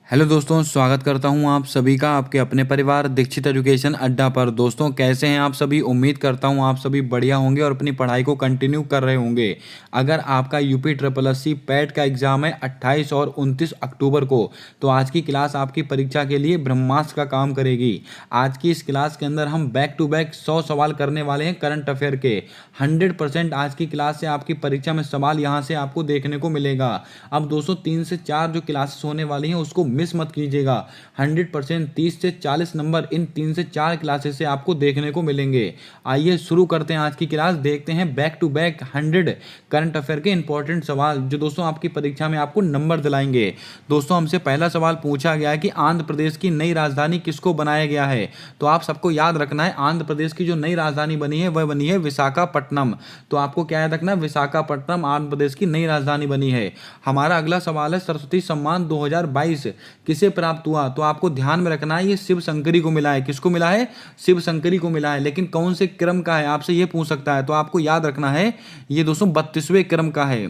Hello दोस्तों, स्वागत करता हूं आप सभी का आपके अपने परिवार दीक्षित एजुकेशन अड्डा पर। दोस्तों, कैसे हैं आप सभी? उम्मीद करता हूं आप सभी बढ़िया होंगे और अपनी पढ़ाई को कंटिन्यू कर रहे होंगे। अगर आपका यूपी ट्रिपल एससी पैट का एग्ज़ाम है 28 और 29 अक्टूबर को, तो आज की क्लास आपकी परीक्षा के लिए ब्रह्मास्त्र का काम करेगी। आज की इस क्लास के अंदर हम बैक टू बैक 100 सवाल करने वाले हैं करंट अफेयर के। 100% आज की क्लास से आपकी परीक्षा में सवाल यहाँ से आपको देखने को मिलेगा। अब दोस्तों 3 से 4 जो क्लासेस होने वाली हैं उसको मिस मत कीजिएगा। 100% 30 से 40 नंबर इन 3 से 4 क्लासेस से आपको देखने को मिलेंगे। आइए शुरू करते हैं आज की क्लास। देखते हैं back to back 100 current affair के इंपॉर्टेंट सवाल जो दोस्तों आपकी परीक्षा में आपको नंबर दिलाएंगे। दोस्तों, हमसे पहला सवाल पूछा गया है कि आंध्र प्रदेश की नई राजधानी किसको बनाया गया है। तो आप सबको याद रखना है, आंध्र प्रदेश की जो नई राजधानी बनी है वह बनी है विशाखापट्टनम। तो आपको क्या याद रखना है? विशाखापट्टनम आंध्र प्रदेश की नई राजधानी बनी है। हमारा अगला सवाल है सरस्वती सम्मान 2022 किसे प्राप्त हुआ। तो आपको ध्यान में रखना है ये शिव शंकरी को मिला है। किसको मिला है? शिव शंकरी को मिला है। लेकिन कौन से क्रम का है, आपसे ये पूछ सकता है। तो आपको याद रखना है ये दोस्तों 32वें क्रम का है।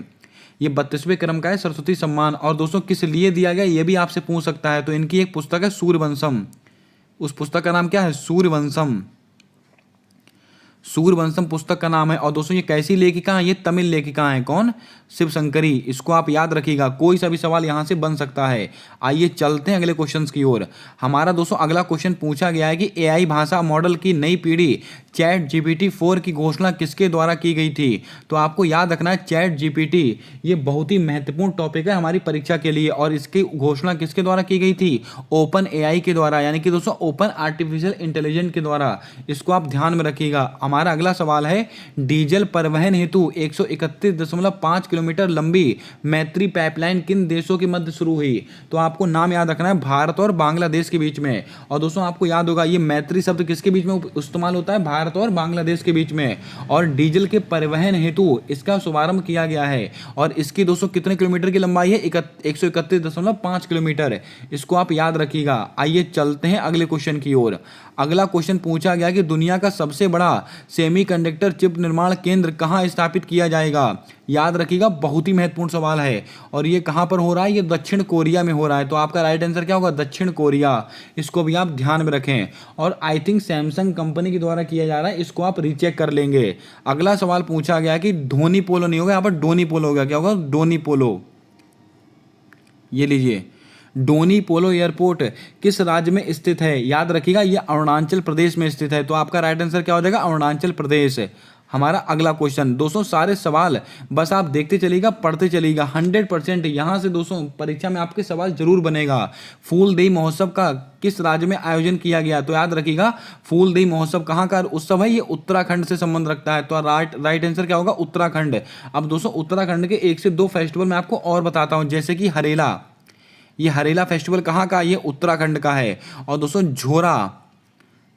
ये 32वें क्रम का है सरस्वती सम्मान। और दोस्तों किस लिए दिया गया ये भी आपसे पूछ सकता है। तो इनकी एक पुस्तक है सूर्यवंशम। उस पुस्तक का नाम क्या है? सूर्यवंशम। सूर्यवंशम पुस्तक का नाम है। और दोस्तों ये कैसी लेखिका है? ये तमिल लेखिका है। कौन? शिव शंकरी। इसको आप याद रखिएगा, कोई सा भी सवाल यहां से बन सकता है। आइए चलते हैं अगले क्वेश्चंस की ओर। हमारा दोस्तों अगला क्वेश्चन पूछा गया है कि एआई भाषा मॉडल की नई पीढ़ी चैट जीपीटी 4 की घोषणा किसके द्वारा की गई थी। तो आपको याद रखना है चैट जीपीटी ये बहुत ही महत्वपूर्ण टॉपिक है हमारी परीक्षा के लिए। और इसकी घोषणा किसके द्वारा की गई थी? ओपन एआई के द्वारा, यानी कि दोस्तों ओपन आर्टिफिशियल इंटेलिजेंस के द्वारा। इसको आप ध्यान में रखिएगा। हमारा अगला सवाल है डीजल परिवहन हेतु 131.5 किलोमीटर लंबी मैत्री पाइपलाइन किन देशों के मध्य शुरू हुई। तो आपको नाम याद रखना है, भारत और बांग्लादेश के बीच में। और दोस्तों आपको याद होगा ये मैत्री शब्द किसके बीच में इस्तेमाल होता है? भारत और बांग्लादेश के बीच में। और डीजल के परिवहन हेतु इसका शुभारंभ किया गया है। और इसकी दोस्तों कितने किलोमीटर की लंबाई है? 131.5 किलोमीटर। इसको आप याद रखिएगा। आइए चलते हैं अगले क्वेश्चन की ओर। अगला क्वेश्चन पूछा गया कि दुनिया का सबसे बड़ा सेमीकंडक्टर चिप निर्माण केंद्र कहां स्थापित किया जाएगा। याद रखिएगा, बहुत ही महत्वपूर्ण सवाल है। और ये कहां पर हो रहा है? ये दक्षिण कोरिया में हो रहा है। तो आपका राइट आंसर क्या होगा? दक्षिण कोरिया। इसको भी आप ध्यान में रखें। और आई थिंक सैमसंग कंपनी के द्वारा किया जा रहा है। इसको आप रीचेक कर लेंगे। अगला सवाल पूछा गया कि धोनी पोलो नहीं होगा, यहाँ पर डोनी पोलो होगा। क्या होगा? डोनी पोलो। ये लीजिए, डोनी पोलो एयरपोर्ट किस राज्य में स्थित है? याद रखिएगा ये अरुणाचल प्रदेश में स्थित है। तो आपका राइट आंसर क्या हो जाएगा? अरुणाचल प्रदेश। हमारा अगला क्वेश्चन। दोस्तों सारे सवाल बस आप देखते चलिएगा, पढ़ते चलिएगा। 100% यहां से दोस्तों परीक्षा में आपके सवाल जरूर बनेगा। फूलदेई महोत्सव का किस राज्य में आयोजन किया गया? तो याद रखिएगा फूलदेई महोत्सव कहां का उत्सव है? ये उत्तराखंड से संबंध रखता है। तो राइट आंसर क्या होगा? उत्तराखंड। अब दोस्तों उत्तराखंड के 1 से 2 फेस्टिवल मैं आपको और बताता हूं, जैसे कि हरेला। ये हरेला फेस्टिवल कहाँ का? ये उत्तराखंड का है। और दोस्तों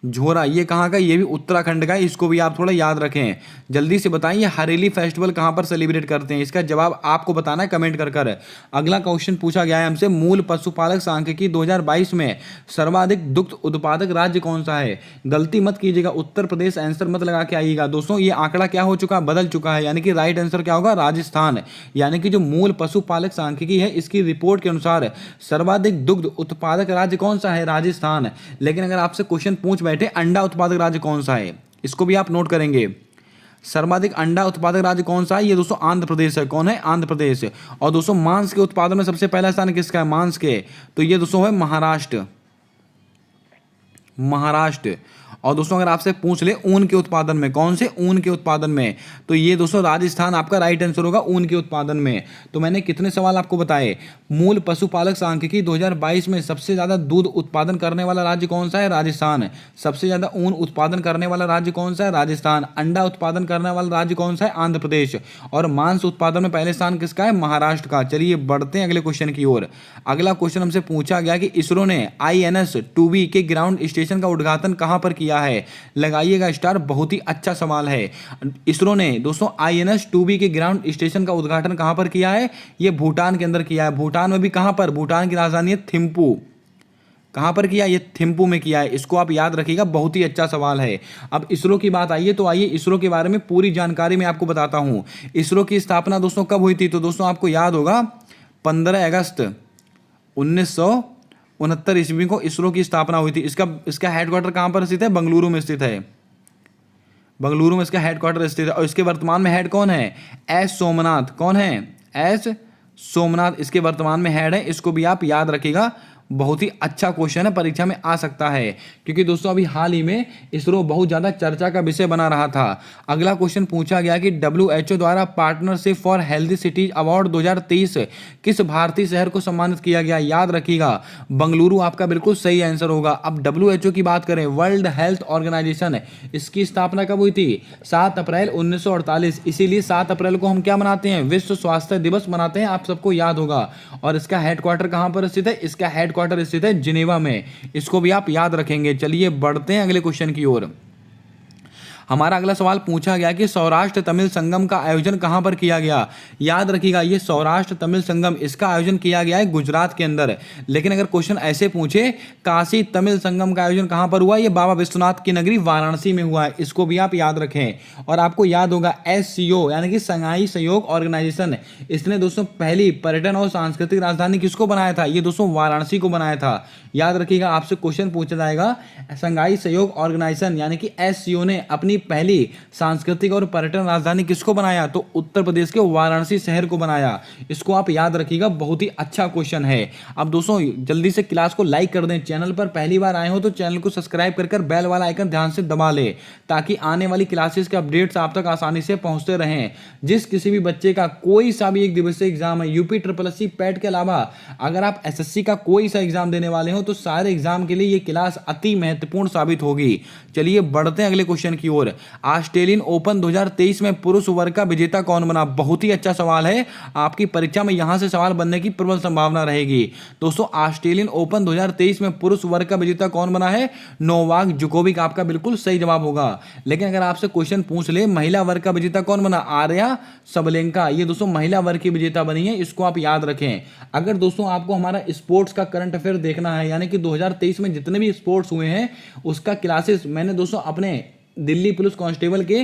झोरा ये कहाँ का? ये भी उत्तराखंड का है। इसको भी आप थोड़ा याद रखें। जल्दी से बताएं ये हरेली फेस्टिवल कहाँ पर सेलिब्रेट करते हैं? इसका जवाब आपको बताना है कमेंट कर कर। अगला क्वेश्चन पूछा गया है हमसे मूल पशुपालक सांख्यिकी 2022 में सर्वाधिक दुग्ध उत्पादक राज्य कौन सा है। गलती मत कीजिएगा, उत्तर प्रदेश आंसर मत लगा के आइएगा। दोस्तों ये आंकड़ा क्या हो चुका? बदल चुका है। यानी कि राइट आंसर क्या होगा? राजस्थान। यानी कि जो मूल पशुपालक सांख्यिकी है इसकी रिपोर्ट के अनुसार सर्वाधिक दुग्ध उत्पादक राज्य कौन सा है? राजस्थान। लेकिन अगर आपसे क्वेश्चन पूछ बैठे अंडा उत्पादक राज्य कौन सा है, इसको भी आप नोट करेंगे। सर्वाधिक अंडा उत्पादक राज्य कौन सा है? ये दोस्तों आंध्र प्रदेश है। कौन है? आंध्र प्रदेश। और दोस्तों मांस के उत्पादन में सबसे पहला स्थान किसका है? मांस के। तो ये दोस्तों है महाराष्ट्र। और दोस्तों अगर आपसे पूछ ले ऊन के उत्पादन में, कौन से? ऊन के उत्पादन में, तो ये दोस्तों राजस्थान आपका राइट आंसर होगा ऊन के उत्पादन में। तो मैंने कितने सवाल आपको बताए? मूल पशुपालक सांख्यिकी 2022 में सबसे ज्यादा दूध उत्पादन करने वाला राज्य कौन सा है? राजस्थान। सबसे ज्यादा ऊन उत्पादन करने वाला राज्य कौन सा है? राजस्थान। अंडा उत्पादन करने वाला राज्य कौन सा है? आंध्र प्रदेश। और मांस उत्पादन में पहले स्थान किसका है? महाराष्ट्र का। चलिए बढ़ते हैं अगले क्वेश्चन की ओर। अगला क्वेश्चन हमसे पूछा गया कि इसरो ने INS-2B के ग्राउंड स्टेशन का उद्घाटन कहां पर किया है? लगाइएगा स्टार, बहुत ही अच्छा सवाल है। इसरो ने दोस्तों INS-2B के ग्राउंड स्टेशन का उद्घाटन कहां पर किया है? ये भूटान के अंदर किया है। भूटान में भी कहां पर? भूटान की राजधानी है थिम्पू। कहां पर किया? ये थिम्पू में किया है। इसको आप याद रखिएगा, बहुत ही अच्छा सवाल है। अब इसरो की बात आइए, तो आइए इसरो के बारे में पूरी जानकारी मैं आपको बताता हूं। इसरो की स्थापना दोस्तों कब हुई थी? तो दोस्तों आपको याद होगा 15 अगस्त 19 69 ईस्वी को इसरो की स्थापना हुई थी। इसका हेडक्वार्टर कहाँ पर स्थित है? बेंगलुरु में स्थित है। बेंगलुरु में इसका हेडक्वार्टर स्थित है। और इसके वर्तमान में हेड कौन है? एस सोमनाथ। कौन है? एस सोमनाथ इसके वर्तमान में हेड है। इसको भी आप याद रखिएगा, बहुत ही अच्छा क्वेश्चन है, परीक्षा में आ सकता है, क्योंकि दोस्तों अभी हाल ही में इसरो बहुत ज़्यादा चर्चा का विषय बना रहा था। अगला क्वेश्चन पूछा गया कि WHO द्वारा partnership for healthy cities award 2023 किस भारतीय शहर को सम्मानित किया गया? याद रखिएगा, बेंगलुरु आपका बिल्कुल सही आंसर होगा। अब WHO की बात करें, वर्ल्ड हेल्थ ऑर्गेनाइजेशन, इसकी स्थापना कब हुई थी? 7 अप्रैल 1948। इसीलिए 7 अप्रैल को हम क्या मनाते हैं? विश्व स्वास्थ्य दिवस मनाते हैं, आप सबको याद होगा। और इसका हेडक्वार्टर कहाँ पर स्थित है? इसका हेडक्वार्टर स्थित है जिनेवा में। इसको भी आप याद रखेंगे। चलिए बढ़ते हैं अगले क्वेश्चन की ओर। हमारा अगला सवाल पूछा गया कि सौराष्ट्र तमिल संगम का आयोजन कहां पर किया गया? याद रखिएगा, ये सौराष्ट्र तमिल संगम, इसका आयोजन किया गया है गुजरात के अंदर। लेकिन अगर क्वेश्चन ऐसे पूछे काशी तमिल संगम का आयोजन कहां पर हुआ? ये बाबा विश्वनाथ की नगरी वाराणसी में हुआ है। इसको भी आप याद रखें। और आपको याद होगा SCO यानी कि संघाई सहयोग ऑर्गेनाइजेशन, इसने दोस्तों पहली पर्यटन और सांस्कृतिक राजधानी किसको बनाया था? ये दोस्तों वाराणसी को बनाया था। याद रखिएगा, आपसे क्वेश्चन पूछा जाएगा, संघाई सहयोग ऑर्गेनाइजेशन यानी कि SCO ने अपनी पहली सांस्कृतिक और पर्यटन राजधानी किसको बनाया? तो उत्तर प्रदेश के वाराणसी शहर को बनाया। इसको आप याद रखिएगा, बहुत ही अच्छा क्वेश्चन है। अब दोस्तों जल्दी से क्लास को लाइक कर दें। चैनल पर पहली बार आए हो तो चैनल को सब्सक्राइब कर बेल वाला आइकन ध्यान से दबा ले, ताकि आने वाली क्लासेस के अपडेट्स आप तक आसानी से पहुंचते रहें। जिस किसी भी बच्चे का कोई सा भी एक दिवसीय एग्जाम है, यूपी SSC पैट के अलावा अगर आप SSC का कोई सा एग्जाम देने वाले हो तो सारे एग्जाम के लिए ये क्लास अति महत्वपूर्ण साबित होगी। चलिए बढ़ते हैं अगले क्वेश्चन की ओर। ऑस्ट्रेलियन ओपन 2023 में पुरुष वर्ग का विजेता कौन बना? बहुत ही अच्छा सवाल है, आपकी परीक्षा में यहां से सवाल बनने की प्रबल संभावना रहेगी। दोस्तों ऑस्ट्रेलियन ओपन 2023 में पुरुष वर्ग का विजेता कौन बना है? नोवाक जोकोविक आपका बिल्कुल सही जवाब होगा। लेकिन अगर आपसे क्वेश्चन पूछ ले महिला वर्ग का विजेता कौन बना? आर्या सबलेंका, ये दोस्तों महिला वर्ग की विजेता बनी है। इसको आप याद रखें। अगर दोस्तों आपको हमारा स्पोर्ट्स का करंट अफेयर देखना है, यानी कि 2023 में जितने भी स्पोर्ट्स हुए हैं उसका क्लासेस मैंने दोस्तों अपने दिल्ली पुलिस कांस्टेबल के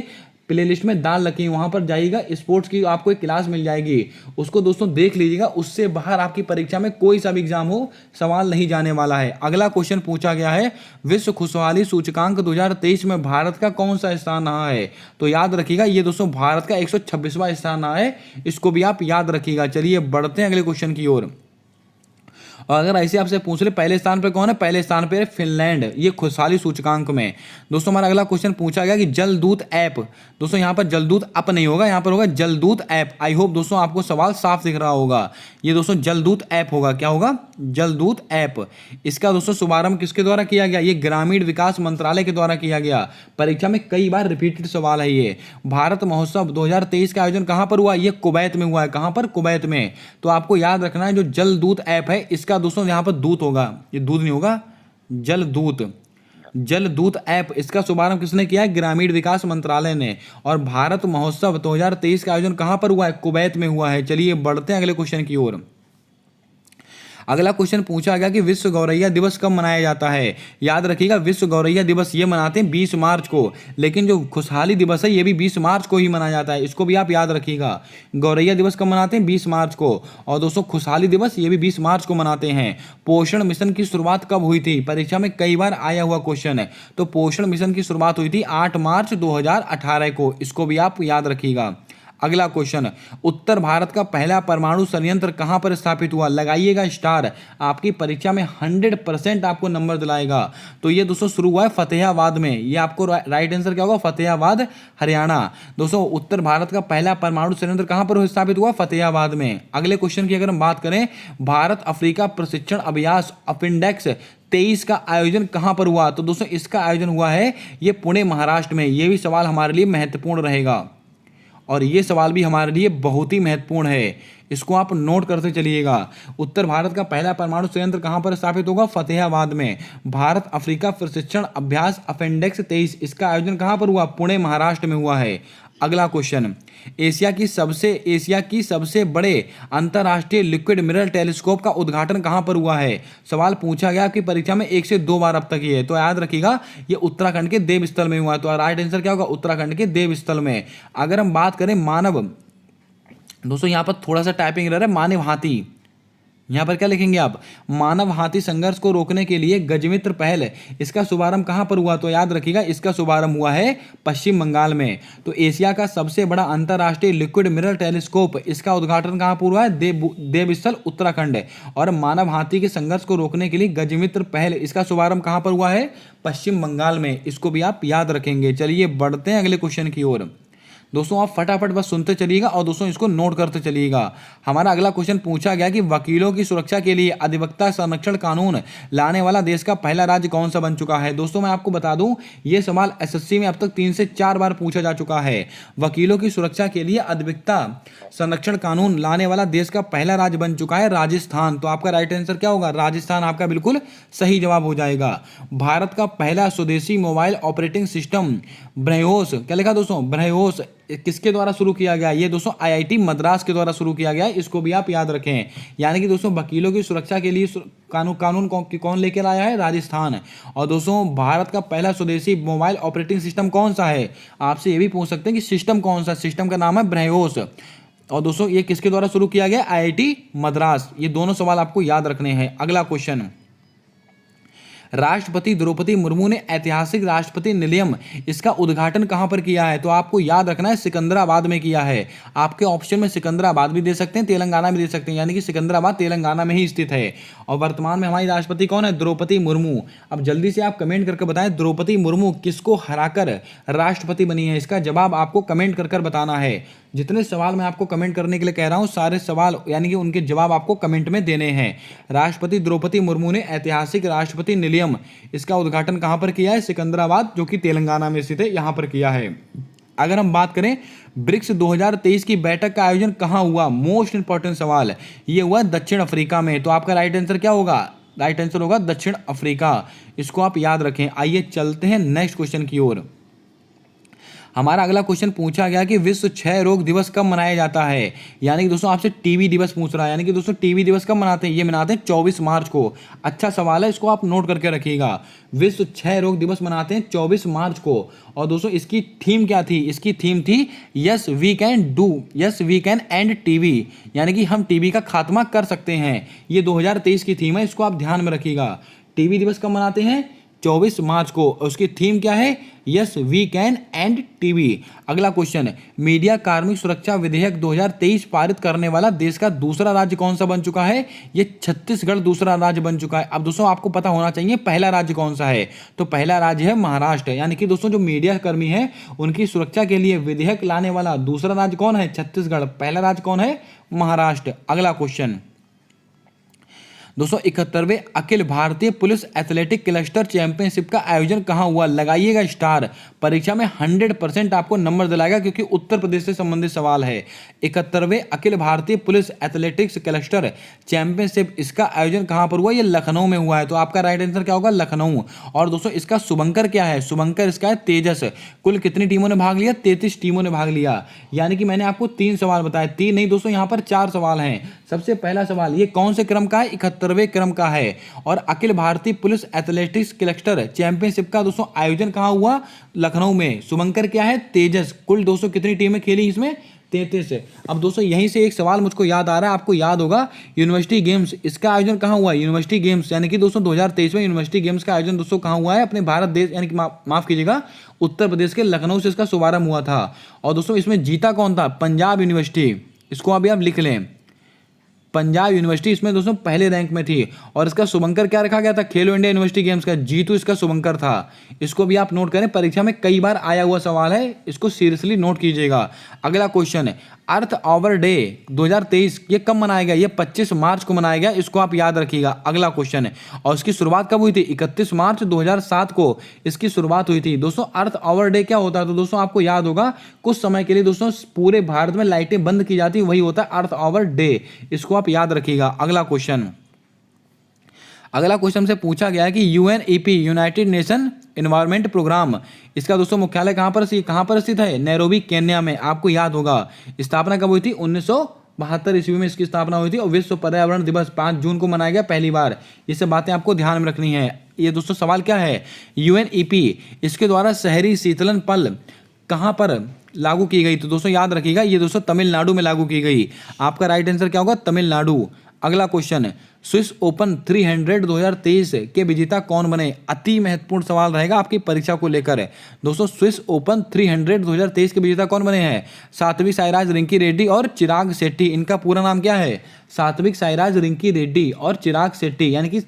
प्लेलिस्ट में डाल रखी है, वहां पर जाइएगा, स्पोर्ट्स की आपको एक क्लास मिल जाएगी, उसको दोस्तों देख लीजिएगा। उससे बाहर आपकी परीक्षा में कोई सा भी एग्जाम हो सवाल नहीं जाने वाला है। अगला क्वेश्चन पूछा गया है, विश्व खुशहाली सूचकांक 2023 में भारत का कौन सा स्थान रहा है? तो याद रखिएगा, ये दोस्तों भारत का 126वां स्थान रहा है। इसको भी आप याद रखिएगा। चलिए बढ़ते हैं अगले क्वेश्चन की ओर। और अगर ऐसे आपसे पूछ ले पहले स्थान पर कौन है? पहले स्थान पर फिनलैंड, ये खुशहाली सूचकांक में। दोस्तों हमारा अगला क्वेश्चन पूछा गया कि जलदूत ऐप, दोस्तों यहाँ पर जलदूत अप नहीं होगा, यहाँ पर होगा जलदूत ऐप। आई होप दोस्तों आपको सवाल साफ दिख रहा होगा। ये दोस्तों जलदूत ऐप होगा। क्या होगा? जलदूत ऐप। इसका दोस्तों शुभारंभ किसके द्वारा किया गया? ये ग्रामीण विकास मंत्रालय के द्वारा किया गया। परीक्षा में कई बार रिपीटेड सवाल है ये। भारत महोत्सव 2023 का आयोजन कहां पर हुआ? ये कुवैत में हुआ है। कहां पर? कुवैत में। तो आपको याद रखना है जो जलदूत ऐप है इसका दोस्तों यहां पर दूत होगा, ये दूध नहीं होगा, जलदूत। जलदूत ऐप, इसका शुभारंभ किसने किया है? ग्रामीण विकास मंत्रालय ने। और भारत महोत्सव 2023 का आयोजन कहां पर हुआ है? कुवैत में हुआ है। चलिए बढ़ते हैं अगले क्वेश्चन की ओर। अगला क्वेश्चन पूछा गया कि विश्व गौरैया दिवस कब मनाया जाता है? याद रखिएगा, विश्व गौरैया दिवस ये मनाते हैं 20 मार्च को, लेकिन जो खुशहाली दिवस है ये भी 20 मार्च को ही मनाया जाता है। इसको भी आप याद रखिएगा। गौरैया दिवस कब मनाते हैं? 20 मार्च को। और दोस्तों खुशहाली दिवस ये भी 20 मार्च को मनाते हैं। पोषण मिशन की शुरुआत कब हुई थी? परीक्षा में कई बार आया हुआ क्वेश्चन है। तो पोषण मिशन की शुरुआत हुई थी 8 मार्च 2018 को। इसको भी आप याद रखिएगा। अगला क्वेश्चन, उत्तर भारत का पहला परमाणु संयंत्र कहां पर स्थापित हुआ? लगाइएगा स्टार, आपकी परीक्षा में 100% आपको नंबर दिलाएगा। तो ये दोस्तों शुरू हुआ है फतेहाबाद में। ये आपको राइट आंसर क्या होगा? फतेहाबाद, हरियाणा। दोस्तों उत्तर भारत का पहला परमाणु संयंत्र कहां पर स्थापित हुआ? फतेहाबाद में। अगले क्वेश्चन की अगर हम बात करें, भारत अफ्रीका प्रशिक्षण अभ्यास अपेंडेक्स 23 का आयोजन कहां पर हुआ? तो दोस्तों इसका आयोजन हुआ है ये पुणे, महाराष्ट्र में। ये भी सवाल हमारे लिए महत्वपूर्ण रहेगा और ये सवाल भी हमारे लिए बहुत ही महत्वपूर्ण है। इसको आप नोट करते चलिएगा। उत्तर भारत का पहला परमाणु संयंत्र कहां पर स्थापित होगा? फतेहाबाद में। भारत अफ्रीका प्रशिक्षण अभ्यास अपेंडेक्स 23, इसका आयोजन कहां पर हुआ? पुणे, महाराष्ट्र में हुआ है। अगला क्वेश्चन, एशिया की सबसे बड़े अंतरराष्ट्रीय लिक्विड मिरर टेलीस्कोप का उद्घाटन कहां पर हुआ है? सवाल पूछा गया आपकी परीक्षा में 1 से 2 बार अब तक ही है। तो याद रखिएगा, ये उत्तराखंड के देवस्थल में हुआ है। तो राइट आंसर क्या होगा? उत्तराखंड के देवस्थल में। अगर हम बात करें मानव, दोस्तों यहां पर थोड़ा सा टाइपिंग एरर है, मानव हाथी, यहाँ पर क्या लिखेंगे आप, मानव हाथी संघर्ष को रोकने के लिए गजमित्र पहल, इसका शुभारंभ कहाँ पर हुआ, तो याद रखिएगा इसका शुभारंभ हुआ है पश्चिम बंगाल में। तो एशिया का सबसे बड़ा अंतर्राष्ट्रीय लिक्विड मिरर टेलीस्कोप, इसका उद्घाटन कहाँ पर हुआ है, देवस्थल उत्तराखंड। और मानव हाथी के संघर्ष को रोकने के लिए गजमित्र पहल, इसका शुभारंभ कहाँ पर हुआ है, पश्चिम बंगाल में। इसको भी आप याद रखेंगे। चलिए बढ़ते हैं अगले क्वेश्चन की ओर। दोस्तों आप फटाफट बस सुनते चलिएगा और दोस्तों इसको नोट करते चलिएगा। हमारा अगला क्वेश्चन पूछा गया कि वकीलों की सुरक्षा के लिए अधिवक्ता संरक्षण कानून लाने वाला देश का पहला राज्य कौन सा बन चुका है। दोस्तों मैं आपको बता दूं, ये सवाल एसएससी में अब तक 3 से 4 बार पूछा जा चुका है। वकीलों की सुरक्षा के लिए अधिवक्ता संरक्षण कानून लाने वाला देश का पहला राज्य बन चुका है राजस्थान। तो आपका राइट आंसर क्या होगा, राजस्थान आपका बिल्कुल सही जवाब हो जाएगा। भारत का पहला स्वदेशी मोबाइल ऑपरेटिंग सिस्टम ब्रह्मोस, क्या लिखा दोस्तों, ब्रह्मोस किसके द्वारा शुरू किया गया, ये दोस्तों आईआईटी मद्रास के द्वारा शुरू किया गया है। इसको भी आप याद रखें। यानी कि दोस्तों वकीलों की सुरक्षा के लिए कानून कौन लेकर आया है, राजस्थान। और दोस्तों भारत का पहला स्वदेशी मोबाइल ऑपरेटिंग सिस्टम कौन सा है, आपसे ये भी पूछ सकते हैं कि सिस्टम कौन सा, सिस्टम का नाम है ब्रह्मोस। और दोस्तों ये किसके द्वारा शुरू किया गया, आईआईटी मद्रास। ये दोनों सवाल आपको याद रखने हैं। अगला क्वेश्चन, राष्ट्रपति द्रौपदी मुर्मू ने ऐतिहासिक राष्ट्रपति निलयम, इसका उद्घाटन कहां पर किया है, तो आपको याद रखना है सिकंदराबाद में किया है। आपके ऑप्शन में सिकंदराबाद भी दे सकते हैं, तेलंगाना भी दे सकते हैं, यानी कि सिकंदराबाद तेलंगाना में ही स्थित है। और वर्तमान में हमारी राष्ट्रपति कौन है, द्रौपदी मुर्मू। अब जल्दी से आप कमेंट करके बताएं द्रौपदी मुर्मू किसको हराकर राष्ट्रपति बनी है, इसका जवाब आपको कमेंट कर बताना है। जितने सवाल मैं आपको कमेंट करने के लिए कह रहा हूं, सारे सवाल यानी कि उनके जवाब आपको कमेंट में देने हैं। राष्ट्रपति द्रौपदी मुर्मू ने ऐतिहासिक राष्ट्रपति निलयम, इसका उद्घाटन कहां पर किया है, सिकंदराबाद जो कि तेलंगाना में स्थित है, यहां पर किया है। अगर हम बात करें ब्रिक्स 2023 की बैठक का आयोजन कहां हुआ, मोस्ट इंपॉर्टेंट सवाल, ये हुआ दक्षिण अफ्रीका में। तो आपका राइट आंसर क्या होगा, राइट आंसर होगा दक्षिण अफ्रीका। इसको आप याद रखें। आइए चलते हैं नेक्स्ट क्वेश्चन की ओर। हमारा अगला क्वेश्चन पूछा गया कि विश्व क्षय रोग दिवस कब मनाया जाता है। यानी कि दोस्तों आपसे टीबी दिवस पूछ रहा है। यानी कि दोस्तों टीबी दिवस कब मनाते हैं, ये मनाते हैं 24 मार्च को। अच्छा सवाल है, इसको आप नोट करके रखिएगा। विश्व क्षय रोग दिवस मनाते हैं 24 मार्च को। और दोस्तों इसकी थीम क्या थी, इसकी थीम थी yes we can end TB, यानी कि हम टीबी का खात्मा कर सकते हैं। ये 2023 की थीम है, इसको आप ध्यान में रखिएगा। टीबी दिवस कब मनाते हैं, 24 मार्च को। उसकी थीम क्या है, yes we can end TB. अगला क्वेश्चन, मीडिया कार्मिक सुरक्षा विधेयक 2023 पारित करने वाला देश का दूसरा राज्य कौन सा बन चुका है, ये छत्तीसगढ़ दूसरा राज्य बन चुका है। अब दोस्तों आपको पता होना चाहिए पहला राज्य कौन सा है, तो पहला राज्य है महाराष्ट्र। यानी कि दोस्तों जो मीडिया कर्मी है उनकी सुरक्षा के लिए विधेयक लाने वाला दूसरा राज्य कौन है, छत्तीसगढ़। पहला राज्य कौन है, महाराष्ट्र। अगला क्वेश्चन, दोस्तों 71वें Akhil Bharatiya police athletic cluster championship का आयोजन कहां हुआ, लगाइएगा स्टार। परीक्षा में 100% आपको नंबर दिलाएगा क्योंकि उत्तर प्रदेश से संबंधित सवाल है। 71वें Akhil Bharatiya police athletics cluster championship, इसका आयोजन कहां पर हुआ, ये लखनऊ में हुआ है। तो आपका राइट आंसर क्या होगा, लखनऊ। और दोस्तों इसका शुभंकर क्या है, शुभंकर इसका है तेजस। कुल कितनी टीमों ने भाग लिया, 33 टीमों ने भाग लिया। यानी कि मैंने आपको 3 सवाल बताए, 3 नहीं दोस्तों यहाँ पर 4 सवाल हैं। सबसे पहला सवाल, ये कौन से क्रम का है, 71वें क्रम का है। और Akhil Bharatiya police athletics cluster championship का दोस्तों आयोजन कहां हुआ, लखनऊ में। शुभंकर क्या है, तेजस। कुल दोस्तों कितनी टीमें खेली इसमें, 33। अब दोस्तों यहीं से एक सवाल मुझको याद आ रहा है, आपको याद होगा यूनिवर्सिटी गेम्स, इसका आयोजन कहां हुआ, यूनिवर्सिटी गेम्स। यानी कि दोस्तों 2023 में यूनिवर्सिटी गेम्स का आयोजन दोस्तों कहां हुआ है, अपने भारत देश यानी कि माफ कीजिएगा उत्तर प्रदेश के लखनऊ से इसका शुभारंभ हुआ था। और दोस्तों इसमें जीता कौन था, पंजाब यूनिवर्सिटी। इसको अभी आप लिख लें, पंजाब यूनिवर्सिटी इसमें दोस्तों पहले रैंक में थी। और इसका शुभंकर क्या रखा गया था, खेलो इंडिया यूनिवर्सिटी गेम्स का जीतू इसका शुभंकर था। इसको भी आप नोट करें, परीक्षा में कई बार आया हुआ सवाल है, इसको सीरियसली नोट कीजिएगा। अगला क्वेश्चन है, अर्थ आवर डे 2023 ये कब मनाया गया, ये 25 मार्च को मनाया गया। इसको आप याद रखिएगा। अगला क्वेश्चन है, और इसकी शुरुआत कब हुई थी, 31 मार्च 2007 को इसकी शुरुआत हुई थी। दोस्तों अर्थ आवर डे क्या होता है, तो दोस्तों आपको याद होगा कुछ समय के लिए दोस्तों पूरे भारत में लाइटें बंद की जाती, वही होता है अर्थ आवर डे। इसको आप याद रखिएगा। अगला क्वेश्चन से पूछा गया है कि UNEP united nation environment programme, इसका दोस्तों मुख्यालय कहां पर स्थित है, नैरोबी केन्या में। आपको याद होगा स्थापना कब हुई थी, 1972 ईस्वी में इसकी स्थापना हुई थी। और विश्व पर्यावरण दिवस 5 जून को मनाया गया पहली बार। ये सब बातें आपको ध्यान में रखनी है। ये दोस्तों सवाल क्या है, यूएनईपी इसके द्वारा शहरी शीतलन पल कहां पर लागू की गई, तो दोस्तों याद रखिएगा ये दोस्तों तमिलनाडु में लागू की गई। आपका राइट आंसर क्या होगा, तमिलनाडु। अगला क्वेश्चन, स्विस ओपन 300 2023 के विजेता कौन बने? अति महत्वपूर्ण सवाल रहेगा आपकी परीक्षा को लेकर। दोस्तों स्विस ओपन 300 2023 के विजेता कौन बने हैं? सात्विक साईराज, रिंकी रेड्डी और चिराग शेट्टी। इनका पूरा नाम क्या है? सात्विक साईराज, रिंकी रेड्डी और चिराग शेट्टी, यानी कि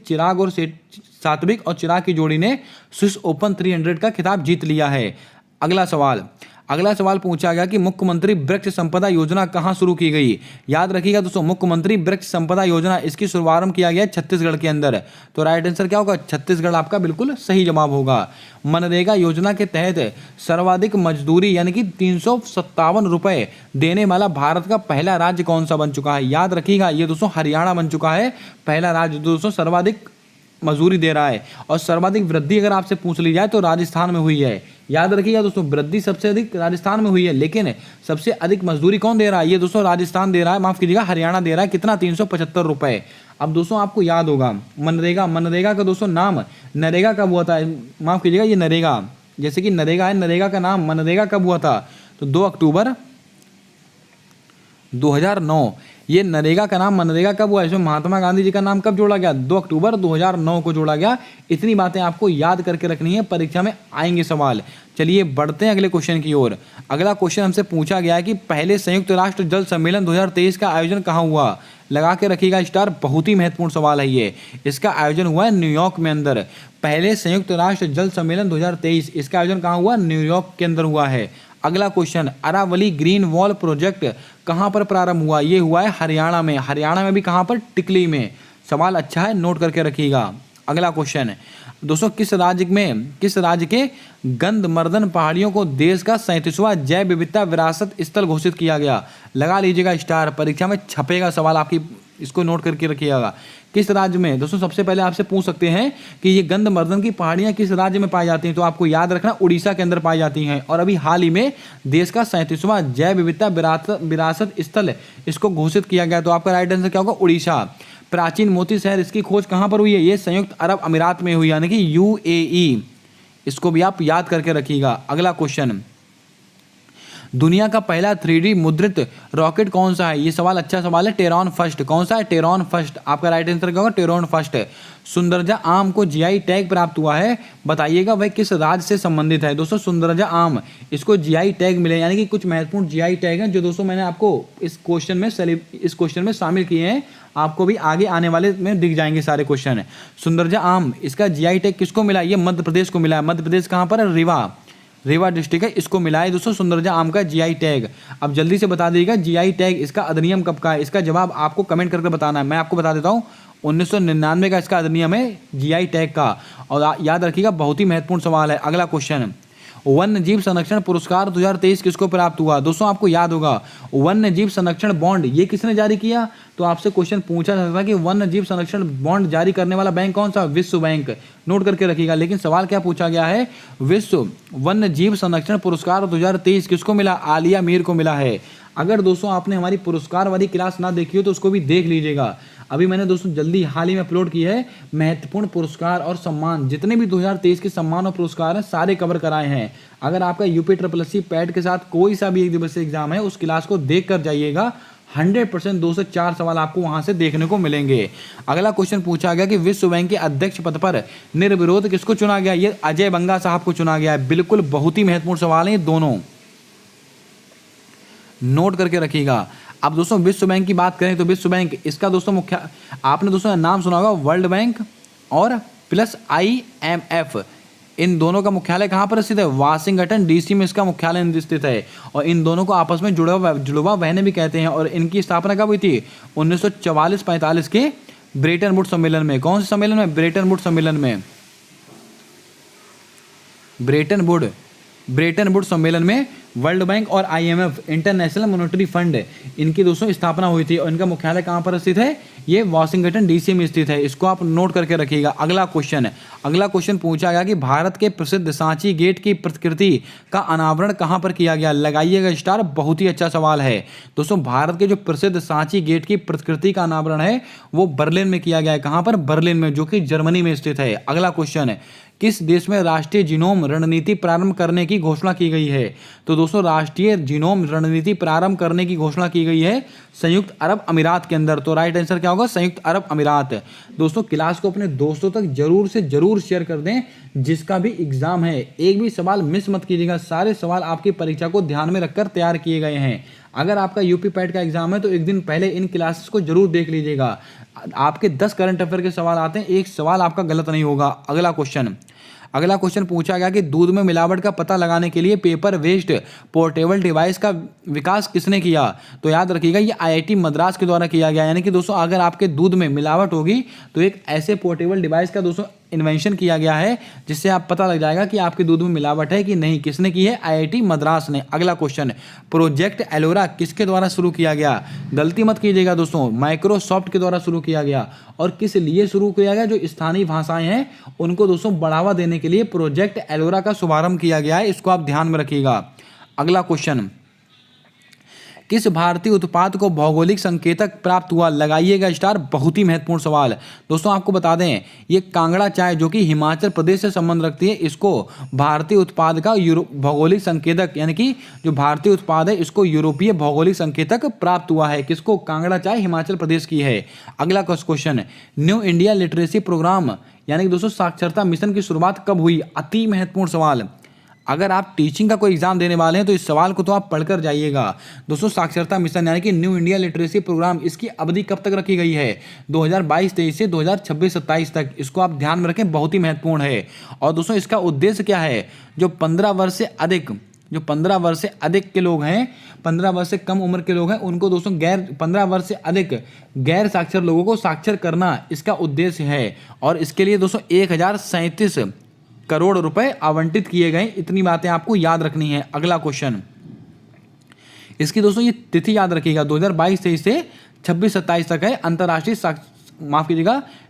सात्विक और चिराग की जोड़ी ने स्विस ओपन 300 का खिताब जीत लिया है। अगला सवाल पूछा गया कि मुख्यमंत्री वृक्ष संपदा योजना कहां शुरू की गई? याद रखिएगा दोस्तों, मुख्यमंत्री वृक्ष संपदा योजना इसकी शुभारंभ किया गया छत्तीसगढ़ के अंदर। तो राइट आंसर क्या होगा? छत्तीसगढ़ आपका बिल्कुल सही जवाब होगा। मनरेगा योजना के तहत सर्वाधिक मजदूरी यानी कि 357 रुपए देने वाला भारत का पहला राज्य कौन सा बन चुका है? याद रखिएगा ये दोस्तों हरियाणा बन चुका है पहला राज्य दोस्तों सर्वाधिक मजदूरी दे रहा है। और सर्वाधिक वृद्धि अगर आपसे पूछ ली जाए तो राजस्थान में हुई है। याद रखिएगा दोस्तों, वृद्धि सबसे अधिक राजस्थान में हुई है, लेकिन सबसे अधिक मजदूरी कौन दे रहा है? ये दोस्तों राजस्थान दे रहा है, माफ कीजिएगा हरियाणा दे रहा है। कितना? 375 रुपए। अब दोस्तों आपको याद होगा मनरेगा का दोस्तों नाम नरेगा कब हुआ था? माफ कीजिएगा ये नरेगा, जैसे कि नरेगा है, नरेगा का नाम मनरेगा कब हुआ था? तो 2 अक्टूबर 2009। ये नरेगा का नाम मनरेगा कब हुआ? इसमें महात्मा गांधी जी का नाम कब जोड़ा गया? 2 अक्टूबर 2009 को जोड़ा गया। इतनी बातें आपको याद करके रखनी है, परीक्षा में आएंगे सवाल। चलिए बढ़ते हैं अगले क्वेश्चन की ओर। अगला क्वेश्चन हमसे पूछा गया है कि पहले संयुक्त राष्ट्र जल सम्मेलन 2023 का आयोजन कहाँ हुआ? लगा के रखिएगा स्टार, बहुत ही महत्वपूर्ण सवाल है ये। इसका आयोजन हुआ है न्यूयॉर्क में अंदर। पहले संयुक्त राष्ट्र जल सम्मेलन 2023 इसका आयोजन कहाँ हुआ? न्यूयॉर्क के अंदर हुआ है। अगला question, Aravalli green wall project कहां पर प्रारंभ हुआ? ये हुआ है हरियाणा में। हरियाणा में भी कहां पर? टिकली में। सवाल अच्छा है, नोट करके रखिएगा। अगला क्वेश्चन दोस्तों, किस राज्य के गंधमर्दन पहाड़ियों को देश का 37वां जैव विविधता विरासत स्थल घोषित किया गया? लगा लीजिएगा स्टार, परीक्षा में छपेगा सवाल आपकी, इसको नोट करके रखिएगा। किस राज्य में? दोस्तों सबसे पहले आपसे पूछ सकते हैं कि ये गंधमर्दन की पहाड़ियां किस राज्य में पाई जाती हैं, तो आपको याद रखना उड़ीसा के अंदर पाई जाती हैं। और अभी हाल ही में देश का 37वां जैव विविधता विरासत स्थल इसको घोषित किया गया। तो आपका राइट आंसर क्या होगा? उड़ीसा। प्राचीन मोती शहर इसकी खोज कहां पर हुई है? ये संयुक्त अरब अमीरात में हुई, यानी कि UAE। इसको भी आप याद करके रखिएगा। अगला क्वेश्चन, दुनिया का पहला 3D मुद्रित रॉकेट कौन सा है? ये सवाल अच्छा सवाल है। टेरॉन फर्स्ट। कौन सा है? टेरॉन फर्स्ट। आपका राइट आंसर क्या होगा? Tayron first. सुंदरजा आम को GI टैग प्राप्त हुआ है, बताइएगा वह किस राज्य से संबंधित है? दोस्तों सुंदरजा आम इसको GI टैग मिले, यानी कि कुछ महत्वपूर्ण GI टैग हैं जो दोस्तों मैंने आपको इस क्वेश्चन में शामिल किए हैं। आपको भी आगे आने वाले में दिख जाएंगे सारे क्वेश्चन। सुंदरजा आम इसका GI टैग किसको मिला? ये मध्य प्रदेश को मिला है। मध्य प्रदेश कहाँ पर है? रीवा डिस्ट्रिक्ट है, इसको मिला है दोस्तों सुंदरजा आम का GI टैग। अब जल्दी से बता दीजिएगा GI टैग इसका अधिनियम कब का है? इसका जवाब आपको कमेंट करके बताना है। मैं आपको बता देता हूँ 1999 का इसका अधिनियम है GI टैग का। और याद रखिएगा बहुत ही महत्वपूर्ण सवाल है। अगला क्वेश्चन, वन्य जीव संरक्षण पुरस्कार 2023 किसको प्राप्त हुआ? दोस्तों आपको याद होगा वन्य जीव संरक्षण बॉन्ड ये किसने जारी किया? तो आपसे क्वेश्चन पूछा जा सकता है कि वन्य जीव संरक्षण बॉन्ड जारी करने वाला बैंक कौन सा? विश्व बैंक। नोट करके रखिएगा। लेकिन सवाल क्या पूछा गया है? विश्व वन्य जीव संरक्षण पुरस्कार 2023 किसको मिला? आलिया मीर को मिला है। अगर दोस्तों आपने हमारी पुरस्कार वाली क्लास ना देखी हो तो उसको भी देख लीजिएगा। अभी मैंने दोस्तों जल्दी हाल ही में अपलोड किया है। महत्वपूर्ण पुरस्कार और सम्मान जितने भी 2023 के सम्मान और पुरस्कार हैं सारे कवर कराए हैं। अगर आपका UPSSC पैड के साथ कोई सा भी एक दिवसीय एग्जाम है उस क्लास को देख कर जाइएगा। 100% 2 से 4 सवाल आपको वहां से देखने को मिलेंगे। अगला क्वेश्चन पूछा गया कि विश्व बैंक के अध्यक्ष पद पर निर्विरोध किसको चुना गया? ये अजय बंगा साहब को चुना गया है। बिल्कुल बहुत ही महत्वपूर्ण सवाल है ये दोनों, नोट करके रखिएगा। अब दोस्तों विश्व बैंक की बात करें तो विश्व बैंक इसका दोस्तों मुख्य आपने दोस्तों नाम सुना होगा वर्ल्ड बैंक और प्लस IMF। इन दोनों का मुख्यालय कहाँ पर स्थित है? वाशिंगटन DC में इसका मुख्यालय स्थित है। और इन दोनों को आपस में जुड़वा बहनें भी कहते हैं। और इनकी स्थापना कब हुई थी? 1944-45 के ब्रेटन वुड्स सम्मेलन में। कौन से सम्मेलन में? ब्रेटन वुड्स सम्मेलन में। ब्रेटन वुड्स सम्मेलन में वर्ल्ड बैंक और IMF इंटरनेशनल मॉनेटरी फंड इनकी दोस्तों स्थापना हुई थी। और इनका मुख्यालय कहाँ पर स्थित है? ये वाशिंगटन DC में स्थित है। इसको आप नोट करके रखिएगा। अगला क्वेश्चन पूछा गया कि भारत के प्रसिद्ध सांची गेट की प्रतिकृति का अनावरण कहाँ पर किया गया? लगाइएगा स्टार, बहुत ही अच्छा सवाल है। दोस्तों भारत के जो प्रसिद्ध सांची गेट की प्रतिकृति का अनावरण है वो बर्लिन में किया गया है। कहाँ पर? बर्लिन में, जो कि जर्मनी में स्थित है। अगला क्वेश्चन, किस देश में राष्ट्रीय जीनोम रणनीति प्रारंभ करने की घोषणा की गई है? तो दोस्तों राष्ट्रीय जीनोम रणनीति प्रारंभ करने की घोषणा की गई है संयुक्त अरब अमीरात के अंदर। तो राइट आंसर क्या होगा? संयुक्त अरब अमीरात। दोस्तों क्लास को अपने दोस्तों तक जरूर से जरूर शेयर कर दें, जिसका भी एग्जाम है एक भी सवाल मिस मत कीजिएगा। सारे सवाल आपकी परीक्षा को ध्यान में रखकर तैयार किए गए हैं। अगर आपका यूपी पैट का एग्जाम है तो एक दिन पहले इन क्लासेस को जरूर देख लीजिएगा। आपके 10 करंट अफेयर के सवाल आते हैं, एक सवाल आपका गलत नहीं होगा। अगला क्वेश्चन पूछा गया कि दूध में मिलावट का पता लगाने के लिए पेपर वेस्ट पोर्टेबल डिवाइस का विकास किसने किया? तो याद रखिएगा ये आईआईटी मद्रास के द्वारा किया गया। यानी कि दोस्तों अगर आपके दूध में मिलावट होगी तो एक ऐसे पोर्टेबल डिवाइस का दोस्तों इन्वेंशन किया गया है जिससे आप पता लग जाएगा कि आपके दूध में मिलावट है कि नहीं। किसने की है? आईआईटी मद्रास ने। अगला क्वेश्चन, प्रोजेक्ट एलोरा किसके द्वारा शुरू किया गया? गलती मत कीजिएगा दोस्तों, माइक्रोसॉफ्ट के द्वारा शुरू किया गया। और किस लिए शुरू किया गया? जो स्थानीय भाषाएं हैं उनको दोस्तों बढ़ावा देने के लिए प्रोजेक्ट एलोरा का शुभारंभ किया गया है। इसको आप ध्यान में रखिएगा। अगला क्वेश्चन, किस भारतीय उत्पाद को भौगोलिक संकेतक प्राप्त हुआ? लगाइएगा स्टार, बहुत ही महत्वपूर्ण सवाल। दोस्तों आपको बता दें ये कांगड़ा चाय जो कि हिमाचल प्रदेश से संबंध रखती है, इसको भारतीय उत्पाद का भौगोलिक संकेतक यानी कि जो भारतीय उत्पाद है इसको यूरोपीय भौगोलिक संकेतक प्राप्त हुआ है। किसको? कांगड़ा चाय हिमाचल प्रदेश की है। अगला question, new India literacy programme यानी कि दोस्तों साक्षरता मिशन की शुरुआत कब हुई? अति महत्वपूर्ण सवाल। अगर आप टीचिंग का कोई एग्जाम देने वाले हैं तो इस सवाल को तो आप पढ़कर जाइएगा। दोस्तों साक्षरता मिशन यानी कि न्यू इंडिया लिटरेसी प्रोग्राम, इसकी अवधि कब तक रखी गई है? 2022-23 से 2026-27 तक। इसको आप ध्यान में रखें, बहुत ही महत्वपूर्ण है। और दोस्तों इसका उद्देश्य क्या है? जो 15 वर्ष से अधिक के लोग हैं, 15 वर्ष से कम उम्र के लोग हैं, उनको दोस्तों 15 वर्ष से अधिक गैर साक्षर लोगों को साक्षर करना इसका उद्देश्य है। और इसके लिए दोस्तों 1037 करोड़ रुपए आवंटित किए गए। इतनी बातें आपको याद रखनी है। अगला क्वेश्चन, इसकी दोस्तों ये तिथि याद रखिएगा, 2022-23 से 26-27 तक है अंतर्राष्ट्रीय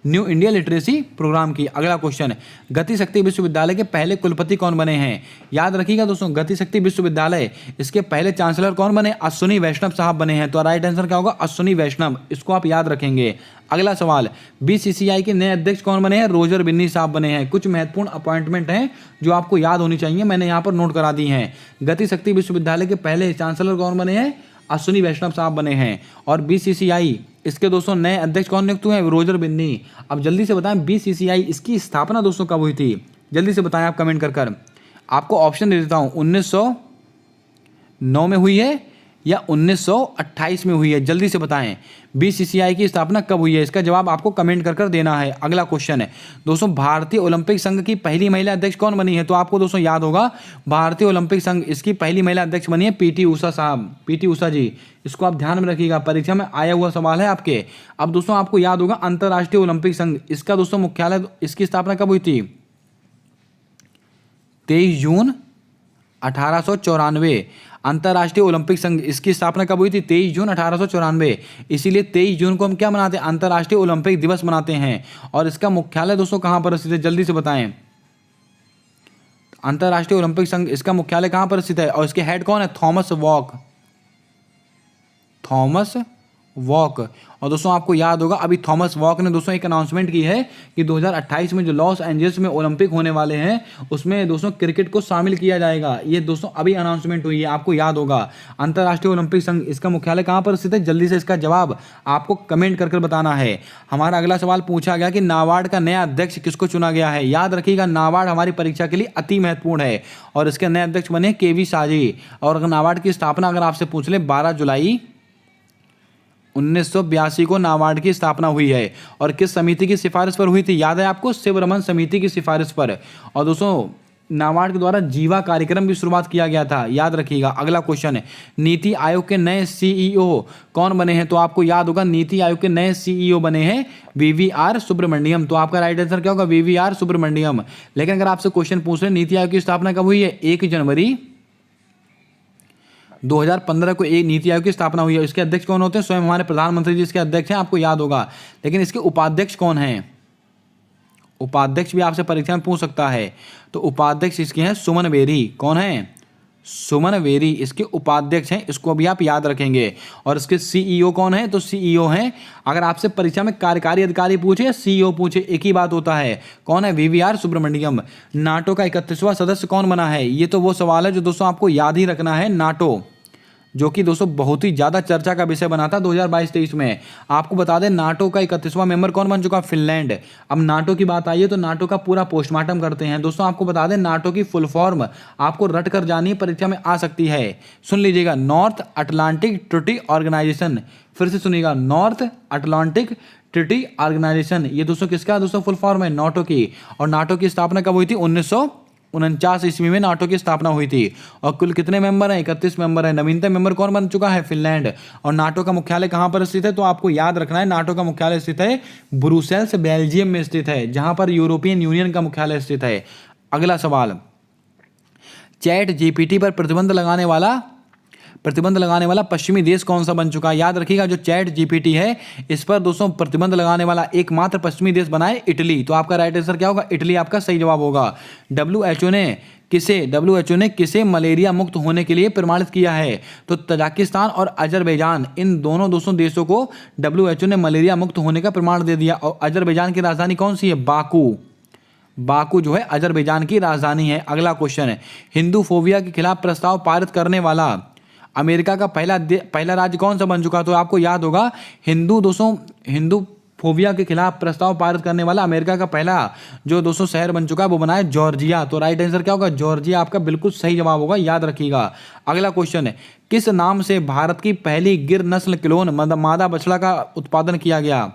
न्यू इंडिया लिटरेसी प्रोग्राम की। अगला क्वेश्चन, गति शक्ति विश्वविद्यालय के पहले कुलपति कौन बने हैं? याद रखिएगा दोस्तों, गति शक्ति विश्वविद्यालय इसके पहले चांसलर कौन बने? अश्विनी वैष्णव साहब बने हैं। तो राइट आंसर क्या होगा? अश्विनी वैष्णव। इसको आप याद रखेंगे। अगला सवाल, बीसीसीआई के नए अध्यक्ष कौन बने हैं? रोजर बिन्नी साहब बने हैं। कुछ महत्वपूर्ण अपॉइंटमेंट हैं जो आपको याद होनी चाहिए, मैंने यहाँ पर नोट करा दी हैं। गति शक्ति विश्वविद्यालय के पहले चांसलर कौन बने हैं? अश्विनी वैष्णव साहब बने हैं। और बीसीसीआई इसके दोस्तों नए अध्यक्ष कौन नियुक्त हुए हैं? रोजर बिन्नी। अब जल्दी से बताएं बीसीसीआई इसकी स्थापना दोस्तों कब हुई थी? जल्दी से बताएं आप कमेंट कर। आपको ऑप्शन दे देता हूं, 1909 में हुई है या 1928 में हुई है? जल्दी से बताएं बीसीसीआई की स्थापना कब हुई है? इसका जवाब आपको कमेंट कर देना है। अगला क्वेश्चन है दोस्तों, भारतीय ओलंपिक संघ की पहली महिला अध्यक्ष कौन बनी है? तो आपको दोस्तों याद होगा, भारतीय ओलंपिक संघ इसकी पहली महिला अध्यक्ष बनी है पीटी उषा साहब, पीटी उषा जी। इसको आप ध्यान में रखिएगा, परीक्षा में आया हुआ सवाल है आपके। अब दोस्तों आपको याद होगा अंतर्राष्ट्रीय ओलंपिक संघ, इसका दोस्तों मुख्यालय, इसकी स्थापना कब हुई थी? 23 जून 1894। अंतर्राष्ट्रीय ओलंपिक संघ इसकी स्थापना कब हुई थी? 23 जून 1894। इसीलिए 23 जून को हम क्या मनाते हैं? अंतर्राष्ट्रीय ओलंपिक दिवस मनाते हैं। और इसका मुख्यालय दोस्तों कहां पर स्थित है? जल्दी से बताएं। अंतर्राष्ट्रीय ओलंपिक संघ इसका मुख्यालय कहां पर स्थित है? और इसके हेड कौन है? Thomas walk. और दोस्तों आपको याद होगा अभी थॉमस वॉक ने दोस्तों एक अनाउंसमेंट की है कि 2028 में जो लॉस एंजल्स में ओलंपिक होने वाले हैं उसमें दोस्तों क्रिकेट को शामिल किया जाएगा। ये दोस्तों अभी अनाउंसमेंट हुई है, आपको याद होगा। अंतर्राष्ट्रीय ओलंपिक संघ इसका मुख्यालय कहां पर स्थित है? जल्दी से इसका जवाब आपको कमेंट कर बताना है। हमारा अगला सवाल पूछा गया कि नाबार्ड का नया अध्यक्ष किसको चुना गया है? याद रखिएगा नाबार्ड हमारी परीक्षा के लिए अति महत्वपूर्ण है और इसके नए अध्यक्ष बने केवी साजी। और नाबार्ड की स्थापना अगर आपसे पूछ ले 12 जुलाई 1982 को नाबार्ड की स्थापना हुई है। और किस समिति की सिफारिश पर हुई थी? याद है आपको? शिवरमन समिति की सिफारिश पर। और दोस्तों नाबार्ड के द्वारा जीवा कार्यक्रम की शुरुआत किया गया था, याद रखिएगा। अगला क्वेश्चन है, नीति आयोग के नए सीईओ कौन बने हैं? तो आपको याद होगा नीति आयोग के नए सीईओ बने हैं वीवीआर सुब्रमण्यम। तो आपका राइट आंसर क्या होगा? वीवीआर सुब्रमण्यम। लेकिन अगर आपसे क्वेश्चन पूछ रहे नीति आयोग की स्थापना कब हुई है? 1 जनवरी 2015 को एक नीति आयोग की स्थापना हुई है। इसके अध्यक्ष कौन होते हैं? स्वयं हमारे प्रधानमंत्री जी इसके अध्यक्ष हैं, आपको याद होगा। लेकिन इसके उपाध्यक्ष कौन हैं? उपाध्यक्ष भी आपसे परीक्षा में पूछ सकता है। तो उपाध्यक्ष इसके हैं सुमन बेरी। कौन है? सुमन वेरी इसके उपाध्यक्ष हैं, इसको भी आप याद रखेंगे। और इसके सीईओ कौन है? तो सीईओ हैं, अगर आपसे परीक्षा में कार्यकारी अधिकारी पूछे या सीईओ पूछे एक ही बात होता है, कौन है? वीवीआर सुब्रमण्यम। नाटो का 31वां सदस्य कौन बना है? ये तो वो सवाल है जो दोस्तों आपको याद ही रखना है। नाटो, जो कि दोस्तों बहुत ही ज़्यादा चर्चा का विषय बना था 2022-23 में। आपको बता दें नाटो का 31वां मेंबर कौन बन चुका? फिनलैंड। अब नाटो की बात आई है तो नाटो का पूरा पोस्टमार्टम करते हैं। दोस्तों आपको बता दें नाटो की फुल फॉर्म आपको रट कर जानी है, परीक्षा में आ सकती है। सुन लीजिएगा, नॉर्थ अटलांटिक ट्रीटी ऑर्गेनाइजेशन। फिर से सुनिएगा, नॉर्थ अटलांटिक ट्रीटी ऑर्गेनाइजेशन। ये दोस्तों किसका दोस्तों फुल फॉर्म है? नाटो की। और नाटो की स्थापना कब हुई थी? 1949 ईस्वी में नाटो की स्थापना हुई थी। और कुल कितने मेंबर हैं? 31 मेंबर हैं। नवीनतम मेंबर कौन बन चुका है? फिनलैंड। और नाटो का मुख्यालय कहां पर स्थित है? तो आपको याद रखना है, नाटो का मुख्यालय स्थित है ब्रुसेल्स, बेल्जियम में स्थित है, जहां पर यूरोपियन यूनियन का मुख्यालय स्थित है। अगला सवाल, चैट जीपीटी पर प्रतिबंध लगाने वाला पश्चिमी देश कौन सा बन चुका है? याद रखिएगा, जो चैट जीपीटी है इस पर दोस्तों प्रतिबंध लगाने वाला एकमात्र पश्चिमी देश बना है इटली। तो आपका राइट आंसर क्या होगा? इटली आपका सही जवाब होगा। डब्ल्यूएचओ ने किसे मलेरिया मुक्त होने के लिए प्रमाणित किया है? तो तजाकिस्तान और अजरबैजान, इन दोनों देशों को डब्ल्यूएचओ ने मलेरिया मुक्त होने का प्रमाण दे दिया। और अजरबैजान की राजधानी कौन सी है? बाकू जो है अजरबैजान की राजधानी है। अगला क्वेश्चन है, हिंदू फोबिया के खिलाफ प्रस्ताव पारित करने वाला अमेरिका का पहला राज्य कौन सा बन चुका? तो आपको याद होगा, हिंदू फोबिया के खिलाफ प्रस्ताव पारित करने वाला अमेरिका का पहला जो दोस्तों शहर बन चुका है वो बना है जॉर्जिया। तो राइट आंसर क्या होगा? जॉर्जिया आपका बिल्कुल सही जवाब होगा, याद रखिएगा। अगला क्वेश्चन है, किस नाम से भारत की पहली गिर नस्ल क्लोन मादा बछड़ा का उत्पादन किया गया?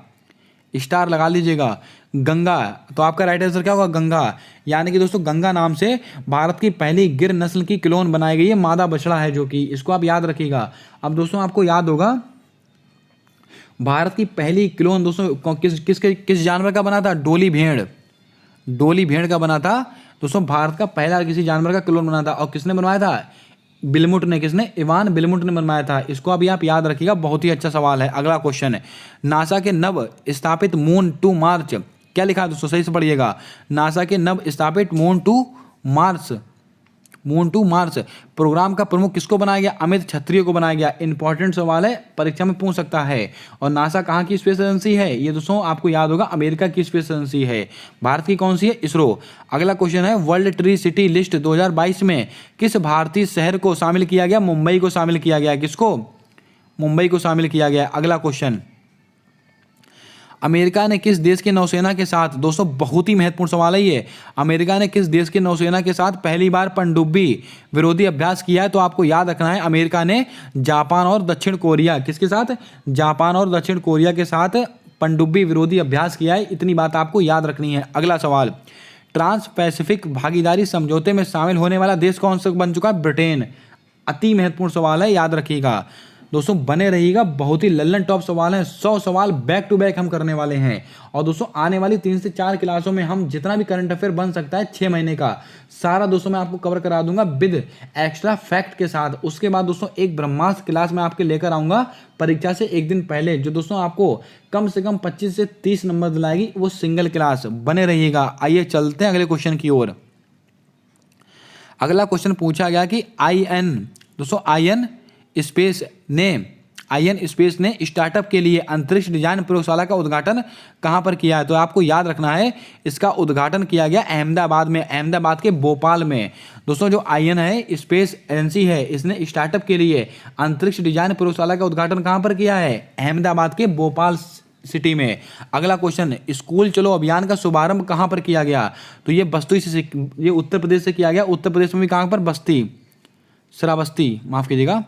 स्टार लगा लीजिएगा। गंगा। तो आपका राइट आंसर क्या होगा? गंगा। यानी कि दोस्तों गंगा नाम से भारत की पहली गिर नस्ल की क्लोन बनाई गई है, मादा बछड़ा है जो कि, इसको आप याद रखिएगा। अब दोस्तों आपको याद होगा, भारत की पहली क्लोन दोस्तों किस जानवर का बना था? डोली भेड़ का बना था दोस्तों। भारत का पहला किसी जानवर का क्लोन बना था। और किसने बनवाया था? बिलमुट ने। किसने? इवान बिलमुट ने बनवाया था। इसको अभी आप याद रखिएगा, बहुत ही अच्छा सवाल है। अगला क्वेश्चन है, नासा के नव स्थापित मून टू मार्च, क्या लिखा है दोस्तों? सही से पढ़िएगा, नासा के नव स्थापित मून टू मार्स प्रोग्राम का प्रमुख किसको बनाया गया? अमित क्षत्रिय को बनाया गया। इंपॉर्टेंट सवाल है, परीक्षा में पूछ सकता है। और नासा कहाँ की स्पेस एजेंसी है? ये दोस्तों आपको याद होगा, अमेरिका की स्पेस एजेंसी है। भारत की कौन सी है? इसरो। अगला क्वेश्चन है, वर्ल्ड ट्री सिटी लिस्ट 2022 में किस भारतीय शहर को शामिल किया गया? मुंबई को शामिल किया गया। किसको? मुंबई को शामिल किया गया। अगला क्वेश्चन, अमेरिका ने किस देश की नौसेना के साथ, दोस्तों बहुत ही महत्वपूर्ण सवाल है ये, अमेरिका ने किस देश की नौसेना के साथ पहली बार पनडुब्बी विरोधी अभ्यास किया है? तो आपको याद रखना है, अमेरिका ने जापान और दक्षिण कोरिया, किसके साथ? जापान और दक्षिण कोरिया के साथ पनडुब्बी विरोधी अभ्यास किया है। इतनी बात आपको याद रखनी है। अगला सवाल, ट्रांस पैसिफिक भागीदारी समझौते में शामिल होने वाला देश कौन सा बन चुका है? ब्रिटेन। अति महत्वपूर्ण सवाल है, याद रखिएगा दोस्तों, बने रहिएगा। बहुत ही लल्लन टॉप सवाल हैं, 100 सवाल बैक टू बैक हम करने वाले हैं। और दोस्तों आने वाली 3 से 4 क्लासों में हम जितना भी करंट अफेयर बन सकता है 6 महीने का, सारा दोस्तों मैं आपको कवर करा दूंगा विद एक्स्ट्रा फैक्ट के साथ। उसके बाद दोस्तों एक ब्रह्मास्त्र क्लास में आपके लेकर आऊंगा परीक्षा से एक दिन पहले, जो दोस्तों आपको कम से कम 25 से 30 नंबर दिलाएगी, वो सिंगल क्लास। बने रहिएगा। आइए चलते हैं अगले क्वेश्चन की ओर। अगला क्वेश्चन पूछा गया कि आईएन स्पेस ने स्टार्टअप के लिए अंतरिक्ष डिजाइन प्रयोगशाला का उद्घाटन कहां पर किया है? तो आपको याद रखना है, इसका उद्घाटन किया गया अहमदाबाद में, अहमदाबाद के भोपाल में। दोस्तों जो आईएन है स्पेस एजेंसी है, इसने स्टार्टअप के लिए अंतरिक्ष डिजाइन प्रयोगशाला का उद्घाटन कहां पर किया है? अहमदाबाद के भोपाल सिटी में। अगला क्वेश्चन, स्कूल चलो अभियान का शुभारंभ कहां पर किया गया? तो ये ये उत्तर प्रदेश से किया गया। उत्तर प्रदेश में भी कहां पर? श्रावस्ती, माफ कीजिएगा,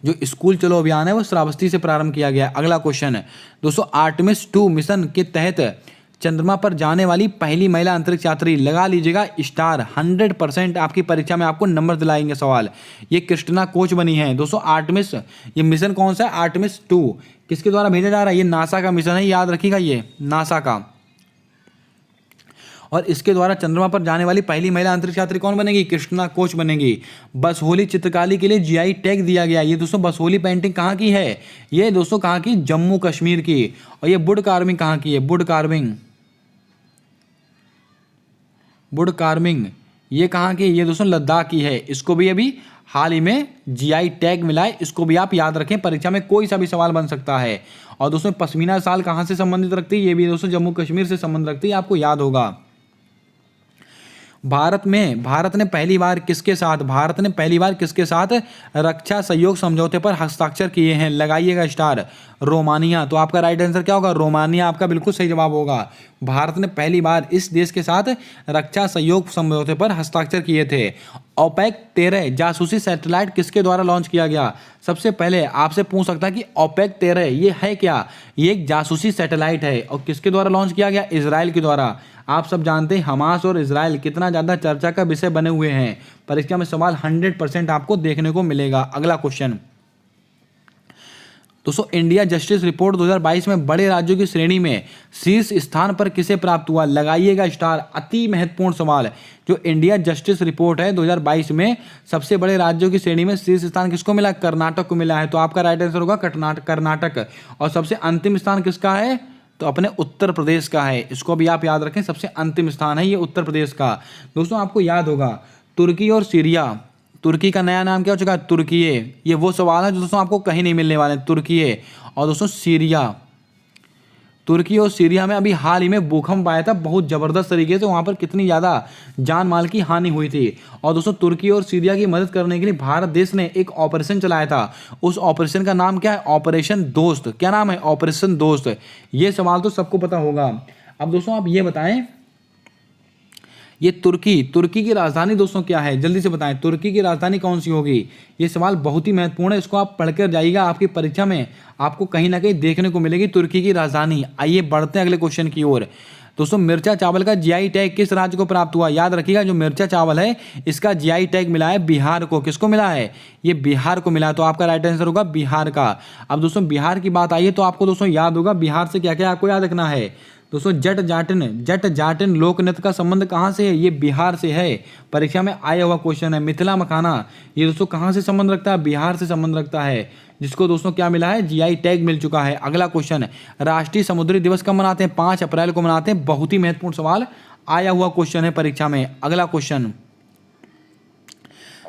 जो स्कूल चलो अभियान है वो श्रावस्ती से प्रारंभ किया गया। अगला क्वेश्चन है दोस्तों, आर्टेमिस 2 मिशन के तहत चंद्रमा पर जाने वाली पहली महिला अंतरिक्ष यात्री, लगा लीजिएगा स्टार। 100% आपकी परीक्षा में आपको नंबर दिलाएंगे सवाल। ये क्रिस्टिना कोच बनी है। दोस्तों आर्टेमिस, ये मिशन कौन सा है? आर्टेमिस 2 किसके द्वारा भेजा जा रहा है? ये नासा का मिशन है, याद रखिएगा, ये नासा का। और इसके द्वारा चंद्रमा पर जाने वाली पहली महिला अंतरिक्ष यात्री कौन बनेगी? कृष्णा कोच बनेगी। बसहोली चित्रकारी के लिए जीआई टैग दिया गया। ये दोस्तों बसहोली पेंटिंग कहाँ की है? ये दोस्तों कहाँ की? जम्मू कश्मीर की। और ये वुड कार्विंग कहाँ की है? वुड कार्विंग ये कहाँ की? ये दोस्तों लद्दाख की है। इसको भी अभी हाल ही में जीआई टैग मिला है, इसको भी आप याद रखें, परीक्षा में कोई सा भी सवाल बन सकता है। और दोस्तों पश्मीना शाल कहाँ से संबंधित रखती है? ये भी दोस्तों जम्मू कश्मीर से संबंध रखती है, आपको याद होगा। भारत ने पहली बार किसके साथ रक्षा सहयोग समझौते पर हस्ताक्षर किए हैं? लगाइएगा स्टार। रोमानिया। तो आपका राइट आंसर क्या होगा? रोमानिया आपका बिल्कुल सही जवाब होगा। भारत ने पहली बार इस देश के साथ रक्षा सहयोग समझौते पर हस्ताक्षर किए थे। ओपेक 13 जासूसी सैटेलाइट किसके द्वारा लॉन्च किया गया? सबसे पहले आपसे पूछ सकता है कि ओपेक 13 ये है क्या? ये एक जासूसी सैटेलाइट है और किसके द्वारा लॉन्च किया गया? इजराइल के द्वारा। आप सब जानते हैं हमास और इजराइल कितना ज़्यादा चर्चा का विषय बने हुए हैं। परीक्षा में सवाल 100% आपको देखने को मिलेगा। अगला क्वेश्चन दोस्तों, इंडिया जस्टिस रिपोर्ट 2022 में बड़े राज्यों की श्रेणी में शीर्ष स्थान पर किसे प्राप्त हुआ? लगाइएगा स्टार। अति महत्वपूर्ण सवाल। जो इंडिया जस्टिस रिपोर्ट है 2022 में सबसे बड़े राज्यों की श्रेणी में शीर्ष स्थान किसको मिला? कर्नाटक को मिला है। तो आपका राइट आंसर होगा कर्नाटक। और सबसे अंतिम स्थान किसका है? तो अपने उत्तर प्रदेश का है। इसको भी आप याद रखें, सबसे अंतिम स्थान है ये उत्तर प्रदेश का। दोस्तों आपको याद होगा तुर्की और सीरिया, तुर्की का नया नाम क्या हो चुका है? तुर्कीये। ये वो सवाल है जो दोस्तों आपको कहीं नहीं मिलने वाले। तुर्कीये और दोस्तों सीरिया, तुर्की और सीरिया में अभी हाल ही में भूकंप आया था बहुत ज़बरदस्त तरीके से, वहाँ पर कितनी ज़्यादा जान माल की हानि हुई थी। और दोस्तों तुर्की और सीरिया की मदद करने के लिए भारत देश ने एक ऑपरेशन चलाया था। उस ऑपरेशन का नाम क्या है? ऑपरेशन दोस्त। क्या नाम है? ऑपरेशन दोस्त। ये सवाल तो सबको पता होगा। अब दोस्तों आप ये बताएं, ये तुर्की की राजधानी दोस्तों क्या है? जल्दी से बताएं, तुर्की की राजधानी कौन सी होगी? ये सवाल बहुत ही महत्वपूर्ण है, इसको आप पढ़कर जाइएगा, आपकी परीक्षा में आपको कहीं ना कहीं देखने को मिलेगी तुर्की की राजधानी। आइए बढ़ते हैं अगले क्वेश्चन की ओर। दोस्तों मिर्चा चावल का जीआई टैग किस राज्य को प्राप्त हुआ? याद रखिएगा, जो मिर्चा चावल है इसका जीआई टैग मिला है बिहार को। किसको मिला है? ये बिहार को मिला है। तो आपका राइट आंसर होगा बिहार का। अब दोस्तों बिहार की बात आई है तो आपको दोस्तों याद होगा बिहार से क्या क्या आपको याद रखना है। दोस्तों जट जाटिन लोक नृत्य का संबंध कहाँ से है? ये बिहार से है। परीक्षा में आया हुआ क्वेश्चन है। मिथिला मखाना ये दोस्तों कहाँ से संबंध रखता है? बिहार से संबंध रखता है, जिसको दोस्तों क्या मिला है? जीआई टैग मिल चुका है। अगला क्वेश्चन, राष्ट्रीय समुद्री दिवस कब मनाते हैं? 5 अप्रैल को मनाते हैं। बहुत ही महत्वपूर्ण सवाल आया हुआ क्वेश्चन है परीक्षा में। अगला क्वेश्चन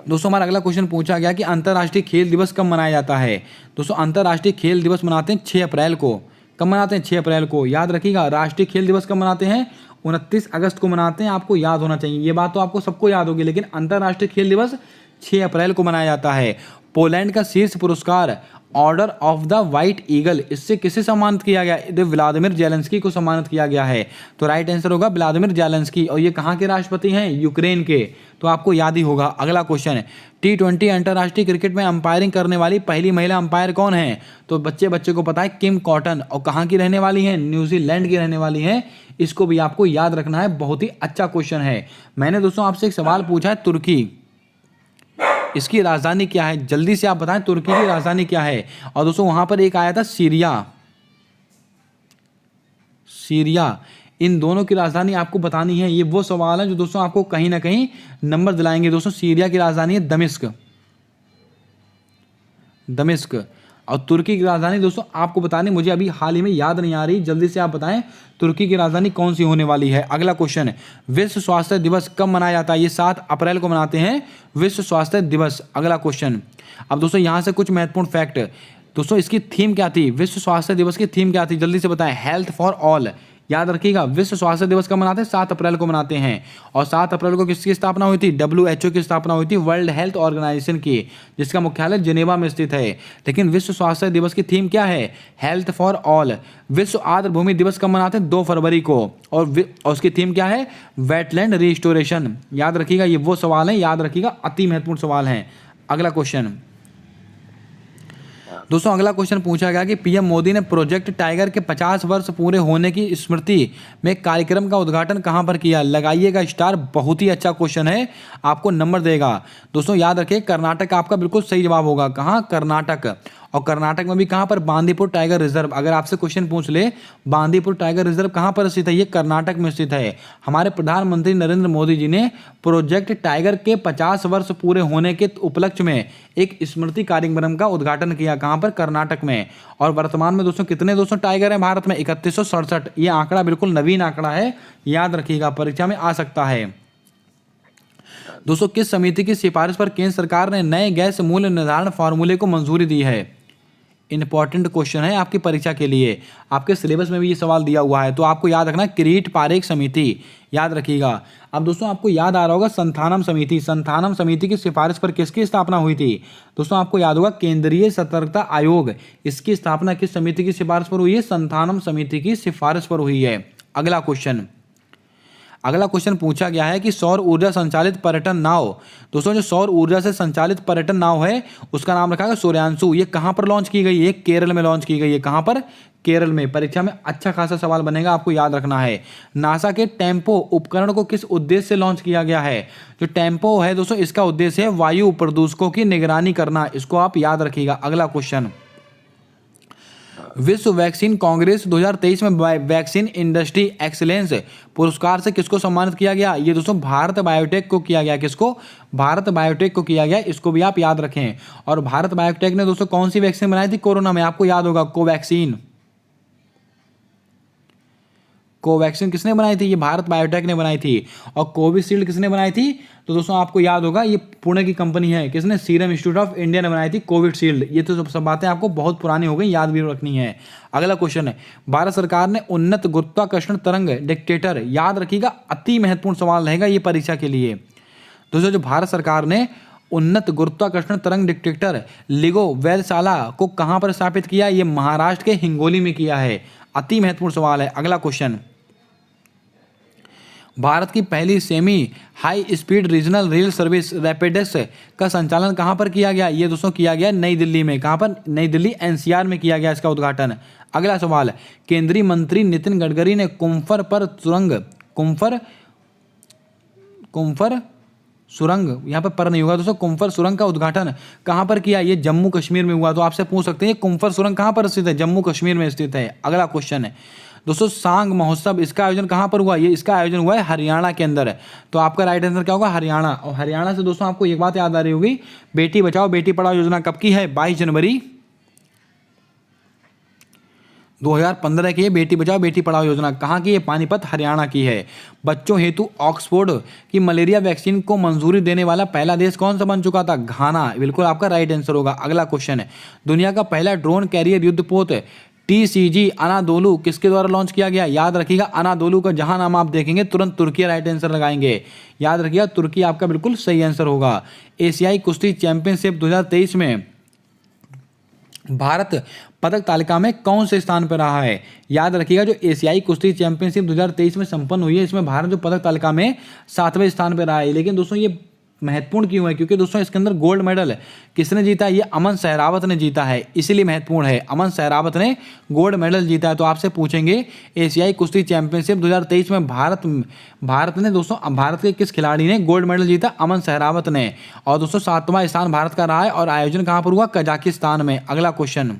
दोस्तों, हमारा अगला क्वेश्चन पूछा गया कि अंतर्राष्ट्रीय खेल दिवस कब मनाया जाता है? दोस्तों अंतर्राष्ट्रीय खेल दिवस मनाते हैं 6 अप्रैल को। कब मनाते हैं? 6 अप्रैल को। याद रखिएगा, राष्ट्रीय खेल दिवस कब मनाते हैं? 29 अगस्त को मनाते हैं। आपको याद होना चाहिए, ये बात तो आपको सबको याद होगी, लेकिन अंतर्राष्ट्रीय खेल दिवस 6 अप्रैल को मनाया जाता है। पोलैंड का शीर्ष पुरस्कार order of the white eagle, इससे किसे सम्मानित किया गया? व्लादिमीर जेलेंस्की को सम्मानित किया गया है। तो राइट आंसर होगा व्लादिमीर जेलेंस्की। और ये कहाँ के राष्ट्रपति हैं? यूक्रेन के। तो आपको याद ही होगा। अगला क्वेश्चन, T20 अंतर्राष्ट्रीय क्रिकेट में अंपायरिंग करने वाली पहली महिला अंपायर कौन है? तो बच्चे को पता है, किम कॉटन। और कहाँ की रहने वाली हैं? न्यूजीलैंड की रहने वाली हैं। इसको भी आपको याद रखना है, बहुत ही अच्छा क्वेश्चन है। मैंने दोस्तों आपसे एक सवाल पूछा है, तुर्की, इसकी राजधानी क्या है? जल्दी से आप बताएं तुर्की की राजधानी क्या है। और दोस्तों वहां पर एक आया था सीरिया। इन दोनों की राजधानी आपको बतानी है। ये वो सवाल है जो दोस्तों आपको कहीं ना कहीं नंबर दिलाएंगे। दोस्तों सीरिया की राजधानी है दमिश्क। और तुर्की की राजधानी दोस्तों आपको बतानी, मुझे अभी हाल ही में याद नहीं आ रही, जल्दी से आप बताएं तुर्की की राजधानी कौन सी होने वाली है। अगला क्वेश्चन, विश्व स्वास्थ्य दिवस कब मनाया जाता है? ये 7 अप्रैल को मनाते हैं विश्व स्वास्थ्य दिवस। अगला क्वेश्चन, अब दोस्तों यहां से कुछ महत्वपूर्ण फैक्ट। दोस्तों इसकी थीम क्या थी? विश्व स्वास्थ्य दिवस की थीम क्या थी? जल्दी से बताएं। Health for all. याद रखिएगा, विश्व स्वास्थ्य दिवस कब मनाते हैं? 7 अप्रैल को मनाते हैं। और 7 अप्रैल को किसकी स्थापना हुई थी? WHO की स्थापना हुई थी, वर्ल्ड हेल्थ ऑर्गेनाइजेशन की, जिसका मुख्यालय जिनेवा में स्थित है। लेकिन विश्व स्वास्थ्य दिवस की थीम क्या है? Health for all. विश्व आर्द्र भूमि दिवस कब मनाते हैं? 2 फरवरी को। और उसकी थीम क्या है? Wetland restoration. याद रखिएगा, ये वो सवाल है, याद रखिएगा, अति महत्वपूर्ण सवाल है। अगला क्वेश्चन दोस्तों, अगला क्वेश्चन पूछा गया कि पीएम मोदी ने प्रोजेक्ट टाइगर के 50 वर्ष पूरे होने की स्मृति में कार्यक्रम का उद्घाटन कहां पर किया? लगाइएगा स्टार। बहुत ही अच्छा क्वेश्चन है, आपको नंबर देगा। दोस्तों याद रखिए, कर्नाटक आपका बिल्कुल सही जवाब होगा। कहां? कर्नाटक। और कर्नाटक में भी कहां पर? Bandipur tiger reserve. अगर आपसे क्वेश्चन पूछ ले बांदीपुर टाइगर रिजर्व कहां पर स्थित है? ये कर्नाटक में स्थित है। हमारे प्रधानमंत्री नरेंद्र मोदी जी ने प्रोजेक्ट टाइगर के 50 वर्ष पूरे होने के उपलक्ष्य में एक स्मृति कार्यक्रम का उद्घाटन किया। कहां पर? कर्नाटक में। और वर्तमान में दोस्तों कितने दोस्तों टाइगर हैं भारत में? 3167। ये आंकड़ा बिल्कुल नवीन आंकड़ा है, याद रखिएगा, परीक्षा में आ सकता है। दोस्तों किस समिति की सिफारिश पर केंद्र सरकार ने नए गैस मूल्य निर्धारण फॉर्मूले को मंजूरी दी है? इंपॉर्टेंट क्वेश्चन है आपकी परीक्षा के लिए, आपके सिलेबस में भी ये सवाल दिया हुआ है, तो आपको याद रखना किरीट पारेख समिति, याद रखिएगा। अब दोस्तों आपको याद आ रहा होगा संथानम समिति, संथानम समिति की सिफारिश पर किसकी स्थापना हुई थी? दोस्तों आपको याद होगा केंद्रीय सतर्कता आयोग, इसकी स्थापना किस समिति की सिफारिश पर हुई है? संथानम समिति की सिफारिश पर हुई है। अगला क्वेश्चन पूछा गया है कि सौर ऊर्जा संचालित पर्यटन नाव, दोस्तों जो सौर ऊर्जा से संचालित पर्यटन नाव है उसका नाम रखा गया सूर्यांशु। ये कहां पर लॉन्च की गई है? केरल में लॉन्च की गई है। कहां पर? केरल में। परीक्षा में अच्छा खासा सवाल बनेगा, आपको याद रखना है। नासा के टेम्पो उपकरण को किस उद्देश्य से लॉन्च किया गया है? जो टेम्पो है दोस्तों इसका उद्देश्य है वायु प्रदूषकों की निगरानी करना, इसको आप याद रखिएगा। अगला क्वेश्चन, विश्व वैक्सीन कांग्रेस 2023 में वैक्सीन इंडस्ट्री एक्सीलेंस पुरस्कार से किसको सम्मानित किया गया? ये दोस्तों भारत बायोटेक को किया गया। किसको? भारत बायोटेक को किया गया, इसको भी आप याद रखें। और भारत बायोटेक ने दोस्तों कौन सी वैक्सीन बनाई थी कोरोना में? आपको याद होगा कोवैक्सीन। कोवैक्सीन किसने बनाई थी? ये भारत बायोटेक ने बनाई थी। और कोविशील्ड किसने बनाई थी? तो दोस्तों आपको याद होगा ये पुणे की कंपनी है। किसने? सीरम इंस्टीट्यूट ऑफ इंडिया ने बनाई थी कोविशील्ड। ये तो सब बातें आपको बहुत पुरानी हो गई, याद भी रखनी है। अगला क्वेश्चन है, भारत सरकार ने उन्नत गुरुत्वाकर्षण तरंग डिटेक्टर, याद रखिएगा अति महत्वपूर्ण सवाल रहेगा ये परीक्षा के लिए। दोस्तों जो भारत सरकार ने उन्नत गुरुत्वाकर्षण तरंग डिटेक्टर लिगो वेधशाला को कहां पर स्थापित किया? ये महाराष्ट्र के हिंगोली में किया है। अति महत्वपूर्ण सवाल है। अगला क्वेश्चन, भारत की पहली semi high speed regional rail service RapidX का संचालन कहां पर किया गया? ये दोस्तों किया गया नई दिल्ली में। कहां पर? नई दिल्ली एनसीआर में किया गया इसका उद्घाटन। अगला सवाल, केंद्रीय मंत्री नितिन गडकरी ने कुम्फर सुरंग, यहाँ पर नहीं होगा दोस्तों, कुम्फर सुरंग का उद्घाटन कहां पर किया? ये जम्मू कश्मीर में हुआ। तो आपसे पूछ सकते हैं कुम्फर सुरंग कहां पर स्थित है? जम्मू कश्मीर में स्थित है। अगला क्वेश्चन है दोस्तों, सांग महोत्सव, इसका आयोजन कहां पर हुआ? ये इसका आयोजन हुआ है हरियाणा के अंदर। तो आपका राइट आंसर क्या होगा? हरियाणा। और हरियाणा से दोस्तों आपको एक बात याद आ रही होगी, बेटी बचाओ बेटी पढ़ाओ योजना कब की है? 22 जनवरी 2015 की है बेटी बचाओ बेटी पढ़ाओ योजना। कहाँ की है? पानीपत हरियाणा की है। बच्चों हेतु ऑक्सफोर्ड की मलेरिया वैक्सीन को मंजूरी देने वाला पहला देश कौन सा बन चुका था? घाना। बिल्कुल आपका राइट आंसर होगा। अगला क्वेश्चन है, दुनिया का पहला ड्रोन कैरियर युद्धपोत TCG अनादोलू किसके द्वारा लॉन्च किया गया? याद रखिएगा अनादोलू का जहां नाम आप देखेंगे तुरंत तुर्की राइट आंसर लगाएंगे। याद रखिएगा तुर्की आपका बिल्कुल सही आंसर होगा। एशियाई कुश्ती चैंपियनशिप 2023 में भारत पदक तालिका में कौन से स्थान पर रहा है? याद रखिएगा जो एशियाई कुश्ती चैंपियनशिप 2023 में संपन्न हुई है इसमें भारत जो पदक तालिका में 7वें स्थान पर रहा है। लेकिन दोस्तों ये महत्वपूर्ण क्यों है? क्योंकि दोस्तों इसके अंदर गोल्ड मेडल किसने जीता? ये अमन सहरावत ने जीता है, इसीलिए महत्वपूर्ण है। अमन सहरावत ने गोल्ड मेडल जीता है। तो आपसे पूछेंगे एशियाई कुश्ती चैंपियनशिप 2023 में भारत ने दोस्तों भारत के किस खिलाड़ी ने गोल्ड मेडल जीता? अमन सहरावत ने। और दोस्तों 7वां स्थान भारत का रहा है और आयोजन कहां पर हुआ? कजाकिस्तान में। अगला क्वेश्चन,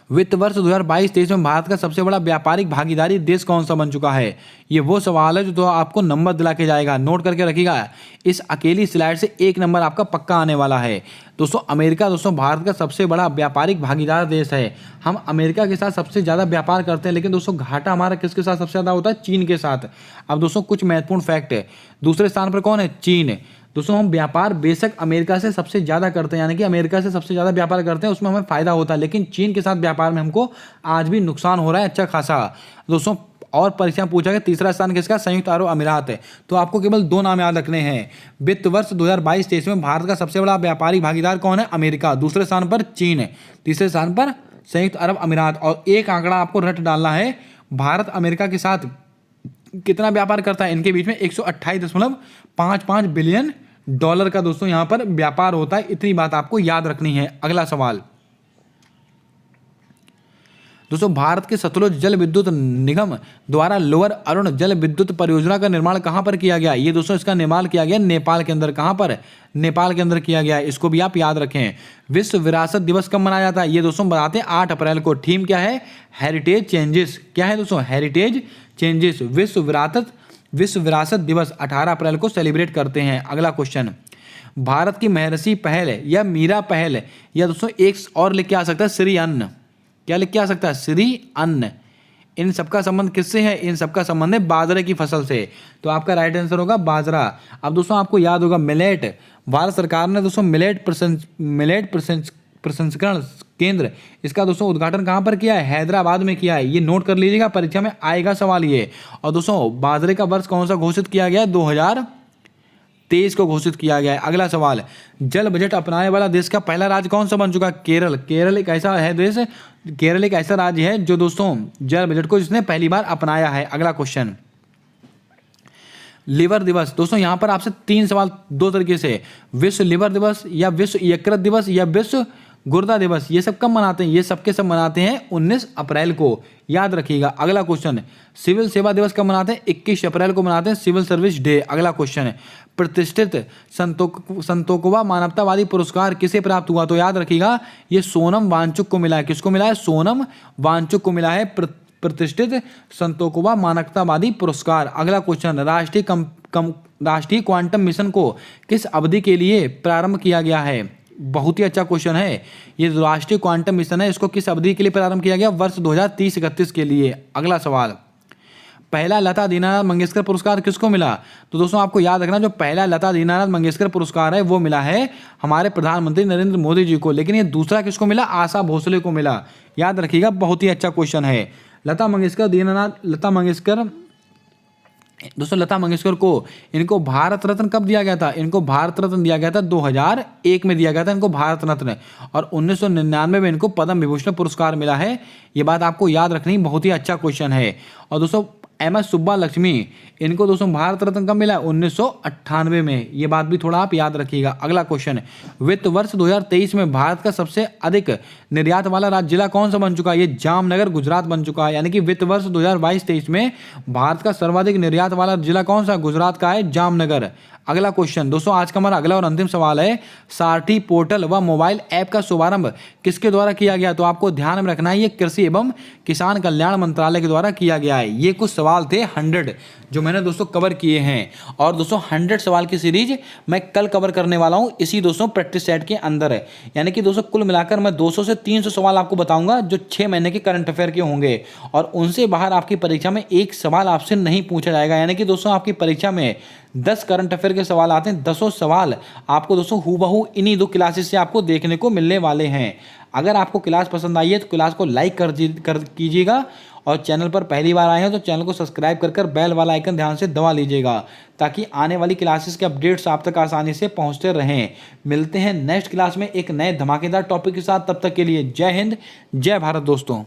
वित्त वर्ष 2022-23 में भारत का सबसे बड़ा व्यापारिक भागीदारी देश कौन सा बन चुका है? ये वो सवाल है जो तो आपको नंबर दिला के जाएगा, नोट करके रखिएगा। इस अकेली स्लाइड से 1 नंबर आपका पक्का आने वाला है। दोस्तों अमेरिका दोस्तों भारत का सबसे बड़ा व्यापारिक भागीदार देश है। हम अमेरिका के साथ सबसे ज़्यादा व्यापार करते हैं, लेकिन दोस्तों घाटा हमारा किसके साथ सबसे ज़्यादा होता है? चीन के साथ। अब दोस्तों कुछ महत्वपूर्ण फैक्ट है, दूसरे स्थान पर कौन है? चीन। दोस्तों हम व्यापार बेशक अमेरिका से सबसे ज़्यादा करते हैं, यानी कि अमेरिका से सबसे ज़्यादा व्यापार करते हैं, उसमें हमें फ़ायदा होता है, लेकिन चीन के साथ व्यापार में हमको आज भी नुकसान हो रहा है अच्छा खासा। दोस्तों और परीक्षा पूछा गया तीसरा स्थान किसका? संयुक्त अरब अमीरात है। तो आपको केवल 2 नाम याद रखने हैं। वित्त वर्ष 2022-23 में भारत का सबसे बड़ा व्यापारिक भागीदार कौन है? अमेरिका। दूसरे स्थान पर चीन है, तीसरे स्थान पर संयुक्त अरब अमीरात। और एक आंकड़ा आपको रट डालना है, भारत अमेरिका के साथ कितना व्यापार करता है? इनके बीच में 128.55 बिलियन डॉलर का दोस्तों यहां पर व्यापार होता है। इतनी बात आपको याद रखनी है। अगला सवाल, दोस्तों भारत के सतलुज जल विद्युत निगम द्वारा लोअर अरुण जल विद्युत परियोजना का निर्माण कहां पर किया गया? ये दोस्तों इसका निर्माण किया गया नेपाल के अंदर। कहां पर? नेपाल के अंदर किया गया। इसको भी आप याद रखें। विश्व विरासत दिवस कब मनाया जाता है? ये दोस्तों बताते हैं 8 अप्रैल को। थीम क्या है? Heritage changes. क्या है दोस्तों? Heritage changes. विश्व विरासत दिवस 18 अप्रैल को सेलिब्रेट करते हैं। अगला क्वेश्चन, भारत की महर्षि पहल या मीरा पहल या दोस्तों एक और लिख के आ सकता है श्री अन्न। क्या लिख के आ सकता है? श्री अन्न। इन सबका संबंध किससे है? इन सबका संबंध है बाजरे की फसल से। तो आपका राइट आंसर होगा बाजरा। अब दोस्तों आपको याद होगा मिलेट, भारत सरकार ने दोस्तों मिलेट प्रसंस्करण केंद्र, इसका दोस्तों उद्घाटन कहाँ पर किया है? हैदराबाद में किया है। ये नोट कर लीजिएगा, परीक्षा में आएगा सवाल ये। और दोस्तों बाजरे का वर्ष कौन सा घोषित किया गया है? 2023 को घोषित किया गया है। अगला सवाल, जल बजट अपनाने वाला देश का पहला राज्य कौन सा बन चुका है? केरल। केरल एक ऐसा है देश, केरल एक ऐसा राज्य है जो दोस्तों जल बजट को जिसने पहली बार अपनाया है। अगला क्वेश्चन, लिवर दिवस। दोस्तों यहां पर आपसे 3 सवाल 2 तरीके से, विश्व लिवर दिवस या विश्व यकृत दिवस या विश्व गुर्दा दिवस, ये सब कब मनाते हैं? ये सबके सब मनाते हैं 19 अप्रैल को, याद रखिएगा। अगला क्वेश्चन, सिविल सेवा दिवस कब मनाते हैं? 21 अप्रैल को मनाते हैं, सिविल सर्विस डे। अगला क्वेश्चन, प्रतिष्ठित संतोखवा मानवतावादी पुरस्कार किसे प्राप्त हुआ? तो याद रखिएगा ये सोनम वांगचुक को मिला है। किसको मिला है? सोनम वांगचुक को मिला है प्रतिष्ठित संतोखवा मानवतावादी पुरस्कार। अगला क्वेश्चन, राष्ट्रीय क्वांटम मिशन को किस अवधि के लिए प्रारंभ किया गया है? बहुत ही अच्छा क्वेश्चन है। ये राष्ट्रीय क्वांटम मिशन है, इसको किस अवधि के लिए प्रारंभ किया गया? वर्ष 2030-31 के लिए। अगला सवाल, पहला लता दीनानाथ मंगेशकर पुरस्कार किसको मिला? तो दोस्तों आपको याद रखना, जो पहला लता दीनानाथ मंगेशकर पुरस्कार है वो मिला है हमारे प्रधानमंत्री नरेंद्र मोदी जी को, लेकिन ये दूसरा किसको मिला? आशा भोसले को मिला। याद रखिएगा, बहुत ही अच्छा क्वेश्चन है। लता मंगेशकर को इनको भारत रत्न कब दिया गया था? इनको भारत रत्न दिया गया था 2001 में दिया गया था इनको भारत रत्न, और 1999 में इनको पद्म विभूषण पुरस्कार मिला है। ये बात आपको याद रखनी, बहुत ही अच्छा क्वेश्चन है। और दोस्तों एम एस सुब्बालक्ष्मी, इनको दोस्तों भारत रत्न कब मिला? 1998 में। ये बात भी थोड़ा आप याद रखिएगा। अगला क्वेश्चन, वित्त वर्ष 2023 में भारत का सबसे अधिक निर्यात वाला राज्य जिला कौन सा बन चुका है? ये जामनगर गुजरात बन चुका है। यानी कि वित्त वर्ष 2022-23 में भारत का सर्वाधिक निर्यात वाला जिला कौन सा? गुजरात का है, जामनगर। अगला क्वेश्चन, दोस्तों आज का हमारा अगला और अंतिम सवाल है, सारथी पोर्टल व मोबाइल ऐप का शुभारंभ किसके द्वारा किया गया? तो आपको ध्यान में रखना है, ये कृषि एवं किसान कल्याण मंत्रालय के द्वारा किया गया है। ये कुछ सवाल थे 100 जो मैंने दोस्तों कवर किए हैं। और दोस्तों 100 सवाल की सीरीज मैं कल कवर करने वाला हूं इसी दोस्तों प्रैक्टिस सेट के अंदर है। यानी कि दोस्तों कुल मिलाकर मैं 200 से 300 सवाल आपको बताऊंगा जो 6 महीने के करंट अफेयर के होंगे, और उनसे बाहर आपकी परीक्षा में एक सवाल आपसे नहीं पूछा जाएगा। यानी कि दोस्तों आपकी परीक्षा में 10 करंट अफेयर के सवाल आते हैं, 10 सवाल आपको दोस्तों हूबहू इन्हीं 2 क्लासेस से आपको देखने को मिलने वाले हैं। अगर आपको क्लास पसंद आई है तो क्लास को लाइक कर कीजिएगा, और चैनल पर पहली बार आए हैं तो चैनल को सब्सक्राइब कर बेल वाला आइकन ध्यान से दबा लीजिएगा, ताकि आने वाली क्लासेस के अपडेट्स आप तक आसानी से पहुंचते रहें। मिलते हैं नेक्स्ट क्लास में एक नए धमाकेदार टॉपिक के साथ, तब तक के लिए जय हिंद, जय भारत दोस्तों।